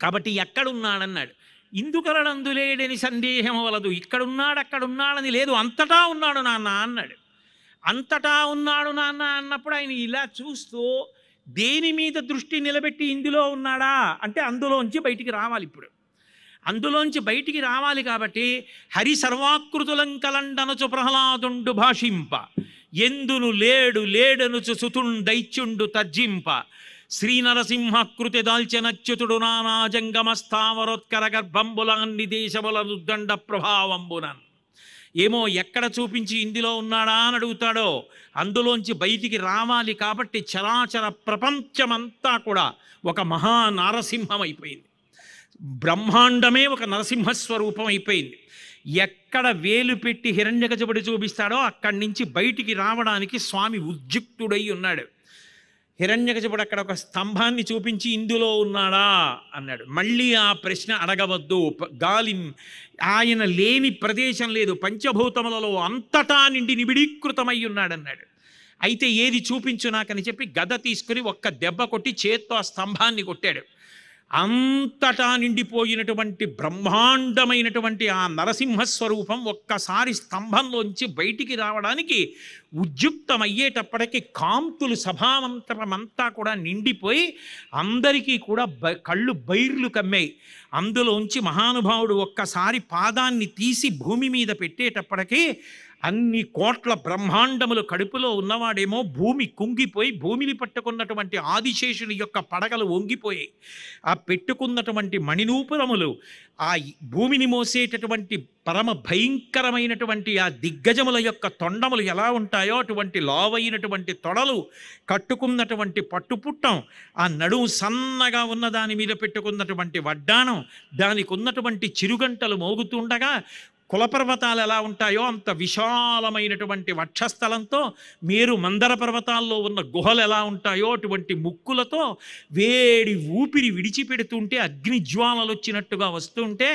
కాబట్టి ఎక్కడున్నాడన్నాడు. ఇందుకలడందులేడని సందేహం వలదు, అక్కడున్నాడని లేదు, అంతటా ఉన్నాడు నాన్న అన్నాడు. అంతటా ఉన్నాడు నాన్న అన్నప్పుడు ఆయన ఇలా చూస్తూ దేని మీద దృష్టి నిలబెట్టి ఇందులో ఉన్నాడా అంటే అందులోంచి బయటికి రావాలి. ఇప్పుడు అందులోంచి బయటికి రావాలి కాబట్టి హరి సర్వాకృతులం కలండనచు ప్రహ్లాదుండు భాషింప, ఎందును లేడనుచు సుతుండైత్యుండు తర్జింప, శ్రీనరసింహకృతి దాల్చెనచ్యుతుడు నానాజంగమ స్థావరోత్కర గర్భంబులాన్ని దేశముల రుద్దండ ప్రభావంబునన్. ఏమో ఎక్కడ చూపించి ఇందులో ఉన్నాడా అని అడుగుతాడో అందులోంచి బయటికి రావాలి కాబట్టి చరాచర ప్రపంచమంతా కూడా ఒక మహా నారసింహం అయిపోయింది. బ్రహ్మాండమే ఒక నరసింహస్వరూపం అయిపోయింది. ఎక్కడ వేలు పెట్టి హిరణ్యకశిపుడు చూపిస్తాడో అక్కడి నుంచి బయటికి రావడానికి స్వామి ఉద్యుక్తుడై ఉన్నాడు. హిరణ్యకశిపుడు అక్కడ ఒక స్తంభాన్ని చూపించి ఇందులో ఉన్నాడా అన్నాడు. మళ్ళీ ఆ ప్రశ్న అడగవద్దు, గాలి ఆయన లేని ప్రదేశం లేదు, పంచభూతములలో అంతటా నిండి నిబిడీకృతమై ఉన్నాడన్నాడు. అయితే ఏది చూపించు నాకని చెప్పి గద తీసుకుని ఒక్క దెబ్బ కొట్టి చేత్తో ఆ స్తంభాన్ని కొట్టాడు. అంతటా నిండిపోయినటువంటి బ్రహ్మాండమైనటువంటి ఆ నరసింహస్వరూపం ఒక్కసారి స్తంభంలోంచి బయటికి రావడానికి ఉద్యుక్తమయ్యేటప్పటికీ కాంతులు సభామంతరమంతా కూడా నిండిపోయి అందరికీ కూడా కళ్ళు బైర్లు కమ్మాయి. అందులోంచి మహానుభావుడు ఒక్కసారి పాదాన్ని తీసి భూమి మీద పెట్టేటప్పటికీ అన్ని కోట్ల బ్రహ్మాండములు కడుపులో ఉన్నవాడేమో భూమి కుంగిపోయి భూమిని పట్టుకున్నటువంటి ఆదిశేషుని యొక్క పడగలు వంగిపోయాయి. ఆ పెట్టుకున్నటువంటి మణినూపురములు, ఆ భూమిని మోసేటటువంటి పరమ భయంకరమైనటువంటి ఆ దిగ్గజముల యొక్క తొండములు ఎలా ఉంటాయో అటువంటి లావైనటువంటి తొడలు, కట్టుకున్నటువంటి పట్టుపుట్టం, ఆ నడుము సన్నగా ఉన్న దాని మీద పెట్టుకున్నటువంటి వడ్డాణం, దానికి ఉన్నటువంటి చిరుగంటలు మోగుతుండగా కులపర్వతాలు ఎలా ఉంటాయో అంత విశాలమైనటువంటి వక్షస్థలంతో, మేరు మందర పర్వతాల్లో ఉన్న గుహలు ఎలా ఉంటాయో అటువంటి ముక్కులతో వేడి ఊపిరి విడిచిపెడుతుంటే అగ్నిజ్వాలలు వచ్చినట్టుగా వస్తుంటే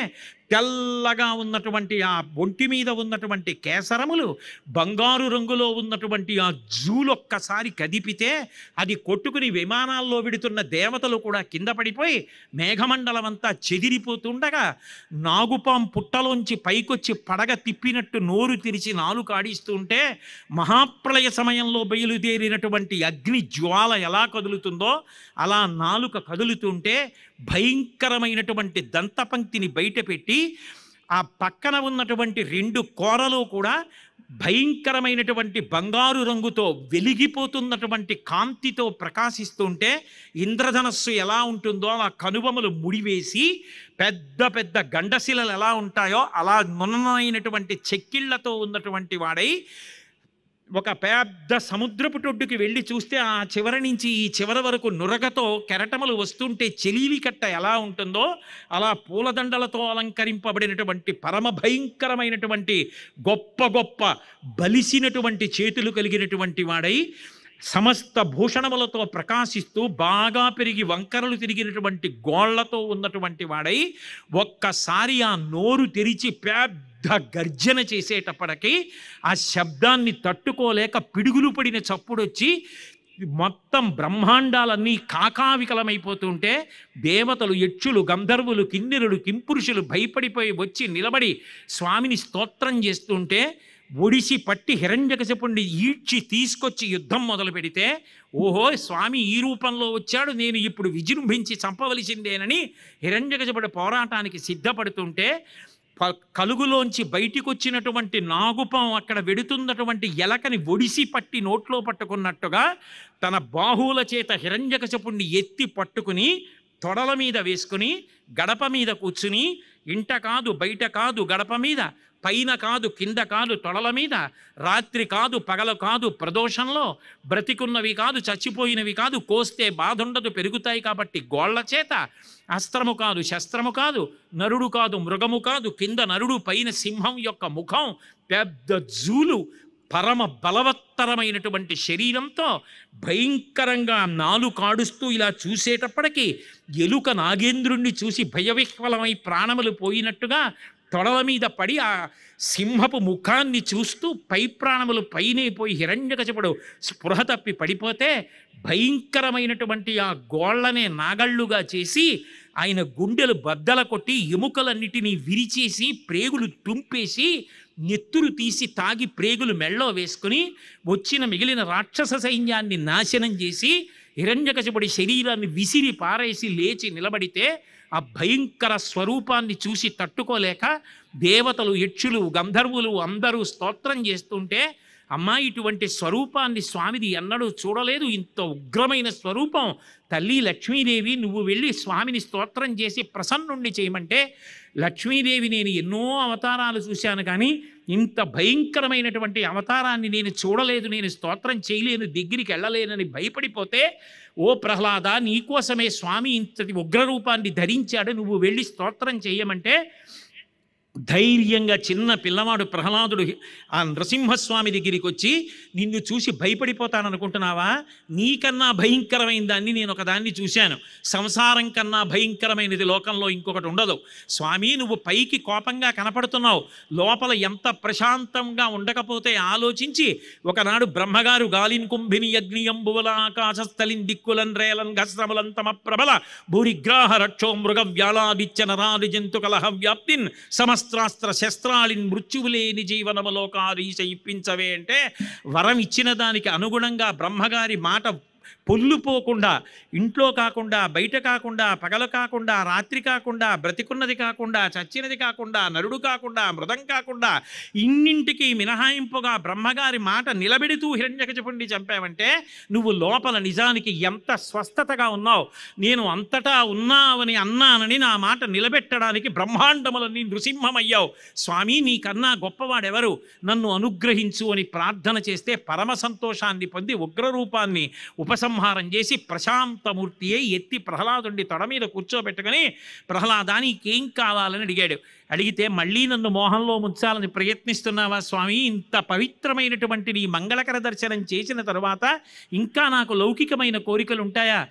తెల్లగా ఉన్నటువంటి ఆ ఒంటి మీద ఉన్నటువంటి కేసరములు, బంగారు రంగులో ఉన్నటువంటి ఆ జూలు ఒక్కసారి కదిపితే అది కొట్టుకుని విమానాల్లో విడుతున్న దేవతలు కూడా కింద పడిపోయి మేఘమండలం అంతా చెదిరిపోతుండగా నాగుపాం పుట్టలోంచి పైకొచ్చి పడగ తిప్పినట్టు నోరు తెరిచి నాలుక ఆడిస్తుంటే మహాప్రళయ సమయంలో బయలుదేరినటువంటి అగ్ని జ్వాల ఎలా కదులుతుందో అలా నాలుక కదులుతుంటే భయంకరమైనటువంటి దంతపంక్తిని బయటపెట్టి ఆ పక్కన ఉన్నటువంటి రెండు కోరలు కూడా భయంకరమైనటువంటి బంగారు రంగుతో వెలిగిపోతున్నటువంటి కాంతితో ప్రకాశిస్తుంటే ఇంద్రధనస్సు ఎలా ఉంటుందో అలా కనుబొమలు ముడివేసి పెద్ద పెద్ద గండశిలలు ఎలా ఉంటాయో అలా నున్నమైనటువంటి చెక్కిళ్లతో ఉన్నటువంటి వాడై ఒక పెద్ద సముద్రపు టొడ్డుకి వెళ్ళి చూస్తే ఆ చివరి నుంచి ఈ చివరి వరకు నురగతో కెరటములు వస్తుంటే చెలీవి కట్ట ఎలా ఉంటుందో అలా పూలదండలతో అలంకరింపబడినటువంటి పరమ భయంకరమైనటువంటి గొప్ప గొప్ప బలిసినటువంటి చేతులు కలిగినటువంటి వాడై సమస్త భూషణములతో ప్రకాశిస్తూ బాగా పెరిగి వంకరలు తిరిగినటువంటి గోళ్లతో ఉన్నటువంటి వాడై ఒక్కసారి ఆ నోరు తెరిచి పెద్ద గర్జన చేసేటప్పటికీ ఆ శబ్దాన్ని తట్టుకోలేక పిడుగులు పడిన చప్పుడొచ్చి మొత్తం బ్రహ్మాండాలన్నీ కాకావికలమైపోతుంటే దేవతలు, యక్షులు, గంధర్వులు, కిన్నెరులు, కింపురుషులు భయపడిపోయి వచ్చి నిలబడి స్వామిని స్తోత్రం చేస్తుంటే ఒడిసి పట్టి హిరణ్యకశిపుణ్ణి ఈడ్చి తీసుకొచ్చి యుద్ధం మొదలు పెడితే ఓహో స్వామి ఈ రూపంలో వచ్చాడు, నేను ఇప్పుడు విజృంభించి చంపవలసిందేనని హిరణ్యకశిపుడు పోరాటానికి సిద్ధపడుతుంటే కలుగులోంచి బయటికి వచ్చినటువంటి నాగుపాం అక్కడ వెడుతున్నటువంటి ఎలకని ఒడిసి పట్టి నోట్లో పట్టుకున్నట్టుగా తన బాహువుల చేత హిరణ్యకశపుణ్ణి ఎత్తి పట్టుకుని తొడల మీద వేసుకుని గడప మీద కూర్చుని ఇంట కాదు బయట కాదు గడప మీద, పైన కాదు కింద కాదు తొడల మీద, రాత్రి కాదు పగలు కాదు ప్రదోషంలో, బ్రతికున్నవి కాదు చచ్చిపోయినవి కాదు, కోస్తే బాధుండదు పెరుగుతాయి కాబట్టి గోళ్ల చేత, అస్త్రము కాదు శస్త్రము కాదు, నరుడు కాదు మృగము కాదు, కింద నరుడు పైన సింహం యొక్క ముఖం, పెద్ద జూలు, పరమ బలవత్తరమైనటువంటి శరీరంతో భయంకరంగా కాడుస్తూ ఇలా చూసేటప్పటికీ ఎలుక నాగేంద్రుణ్ణి చూసి భయవిహ్వలమై ప్రాణములు పోయినట్టుగా తొడల మీద పడి ఆ సింహపు ముఖాన్ని చూస్తూ పై ప్రాణములు పైనే పోయి హిరణ్యకశపుడు స్పృహ తప్పి పడిపోతే భయంకరమైనటువంటి ఆ గోళ్లనే నాగళ్ళుగా చేసి ఆయన గుండెలు బద్దల కొట్టి ఎముకలన్నిటినీ విరిచేసి ప్రేగులు తుంపేసి నెత్తురు తీసి తాగి ప్రేగులు మెళ్ళో వేసుకుని వచ్చిన మిగిలిన రాక్షస సైన్యాన్ని నాశనం చేసి హిరణ్యకశపుడి శరీరాన్ని విసిరి పారేసి లేచి నిలబడితే ఆ భయంకర స్వరూపాన్ని చూసి తట్టుకోలేక దేవతలు యక్షులు గంధర్వులు అందరూ స్తోత్రం చేస్తుంటే, అమ్మా ఇటువంటి స్వరూపాన్ని స్వామిది ఎన్నడూ చూడలేదు, ఇంత ఉగ్రమైన స్వరూపం, తల్లి లక్ష్మీదేవి నువ్వు వెళ్ళి స్వామిని స్తోత్రం చేసి ప్రసన్నుణ్ణి చేయమంటే, లక్ష్మీదేవి నేను ఎన్నో అవతారాలు చూశాను కానీ ఇంత భయంకరమైనటువంటి అవతారాన్ని నేను చూడలేదు, నేను స్తోత్రం చేయలేను, దగ్గరికి వెళ్ళలేనని భయపడిపోతే, ఓ ప్రహ్లాద నీకోసమే స్వామి ఇంతటి ఉగ్రరూపాన్ని ధరించాడు, నువ్వు వెళ్ళి స్తోత్రం చేయమంటే ధైర్యంగా చిన్న పిల్లవాడు ప్రహ్లాదుడు ఆ నృసింహస్వామి దగ్గరికి వచ్చి, నిన్ను చూసి భయపడిపోతాననుకుంటున్నావా, నీకన్నా భయంకరమైన దాన్ని నేను ఒకదాన్ని చూశాను, సంసారం కన్నా భయంకరమైనది లోకంలో ఇంకొకటి ఉండదు స్వామి, నువ్వు పైకి కోపంగా కనపడుతున్నావు, లోపల ఎంత ప్రశాంతంగా ఉండకపోతే ఆలోచించి, ఒకనాడు బ్రహ్మగారు గాలిన్ కుంభిని అగ్నియంబువల ఆకాశస్థలిన్ దిక్కులన్ రేలన్ గస్రములన్ తమ ప్రబల భూరిగ్రాహ రక్షో మృగ వ్యాళాదిత్య నరాది జంతు కలహ వ్యాప్తిన్ సమస్త్రాస్త్ర శస్త్రాలిన్ మృత్యువులేని జీవనములోకారీశ ఇప్పించవే అంటే, వరం ఇచ్చిన దానికి అనుగుణంగా బ్రహ్మగారి మాట పొల్లుపోకుండా, ఇంట్లో కాకుండా బయట కాకుండా పగలు కాకుండా రాత్రి కాకుండా బ్రతికున్నది కాకుండా చచ్చినది కాకుండా నరుడు కాకుండా మృదం కాకుండా ఇన్నింటికి మినహాయింపుగా బ్రహ్మగారి మాట నిలబెడుతూ హిరణ్యకశపుణ్ణి చంపావంటే నువ్వు లోపల నిజానికి ఎంత స్వస్థతగా ఉన్నావు, నేను అంతటా ఉన్నావని అన్నానని నా మాట నిలబెట్టడానికి బ్రహ్మాండములన్నీ నృసింహమయ్యావు స్వామి, నీకన్నా గొప్పవాడెవరు, నన్ను అనుగ్రహించు అని ప్రార్థన చేస్తే పరమ సంతోషాన్ని పొంది ఉగ్రరూపాన్ని ఉపసంహారం చేసి ప్రశాంతమూర్తి అయి ఎత్తి ప్రహ్లాదుని తొడ మీద కూర్చోబెట్టుకుని, ప్రహ్లాదా నీకేం కావాలని అడిగాడు. అడిగితే, మళ్ళీ నన్ను మోహంలో ముంచాలని ప్రయత్నిస్తున్నావా స్వామి, ఇంత పవిత్రమైనటువంటి నీ మంగళకర దర్శనం చేసిన తరువాత ఇంకా నాకు లౌకికమైన కోరికలు ఉంటాయా,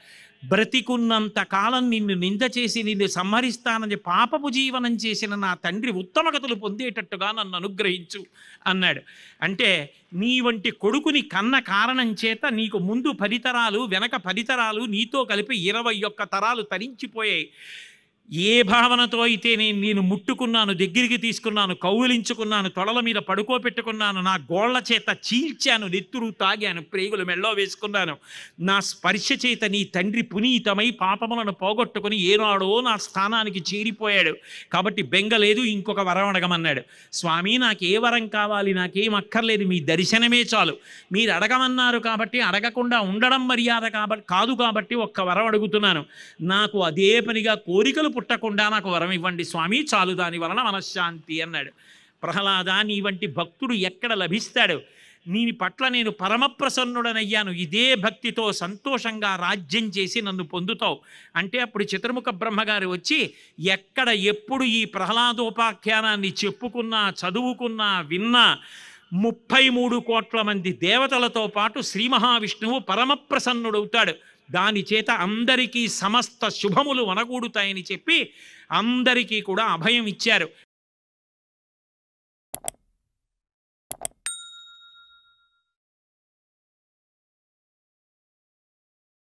బ్రతికున్నంత కాలం నిన్ను నింద చేసి నిన్ను సంహరిస్తానని పాపపు జీవనం చేసిన నా తండ్రి ఉత్తమగతులు పొందేటట్టుగా నన్ను అనుగ్రహించు అన్నాడు. అంటే నీ వంటి కొడుకుని కన్న కారణం చేత నీకు ముందు 10 తరాలు వెనక 10 తరాలు నీతో కలిపి 21 తరాలు తరించిపోయాయి. ఏ భావనతో అయితే నేను ముట్టుకున్నాను, దగ్గరికి తీసుకున్నాను, కౌగిలించుకున్నాను, తొడల మీద పడుకోబెట్టుకున్నాను, నా గోళ్ల చేత చీల్చాను, నెత్తురు తాగాను, ప్రేగులు మెళ్ళో వేసుకున్నాను, నా స్పర్శ చేత నీ తండ్రి పునీతమై పాపములను పోగొట్టుకుని ఏనాడో నా స్థానానికి చేరిపోయాడు కాబట్టి బెంగలేదు, ఇంకొక వరం అడగమన్నాడు. స్వామి నాకు ఏ వరం కావాలి, నాకేం అక్కర్లేదు, మీ దర్శనమే చాలు, మీరు అడగమన్నారు కాబట్టి అడగకుండా ఉండడం మర్యాద కాదు కాబట్టి ఒక్క వరం అడుగుతున్నాను, నాకు అదే పనిగా కోరికలు పుట్టకుండా నాకు వరం ఇవ్వండి స్వామి, చాలు, దాని వలన మనశ్శాంతి అన్నాడు. ప్రహ్లాద నీ వంటి భక్తుడు ఎక్కడ లభిస్తాడు, నీ పట్ల నేను పరమప్రసన్నుడనయ్యాను, ఇదే భక్తితో సంతోషంగా రాజ్యం చేసి నన్ను పొందుతావు అంటే అప్పుడు చతుర్ముఖ బ్రహ్మగారు వచ్చి, ఎక్కడ ఎప్పుడు ఈ ప్రహ్లాదోపాఖ్యానాన్ని చెప్పుకున్నా చదువుకున్నా విన్నా 33 కోట్ల మంది దేవతలతో పాటు శ్రీ మహావిష్ణువు పరమప్రసన్నుడవుతాడు, దాని చేత అందరికీ సమస్త శుభములు వనగూడుతాయని చెప్పి అందరికీ కూడా అభయం ఇచ్చారు.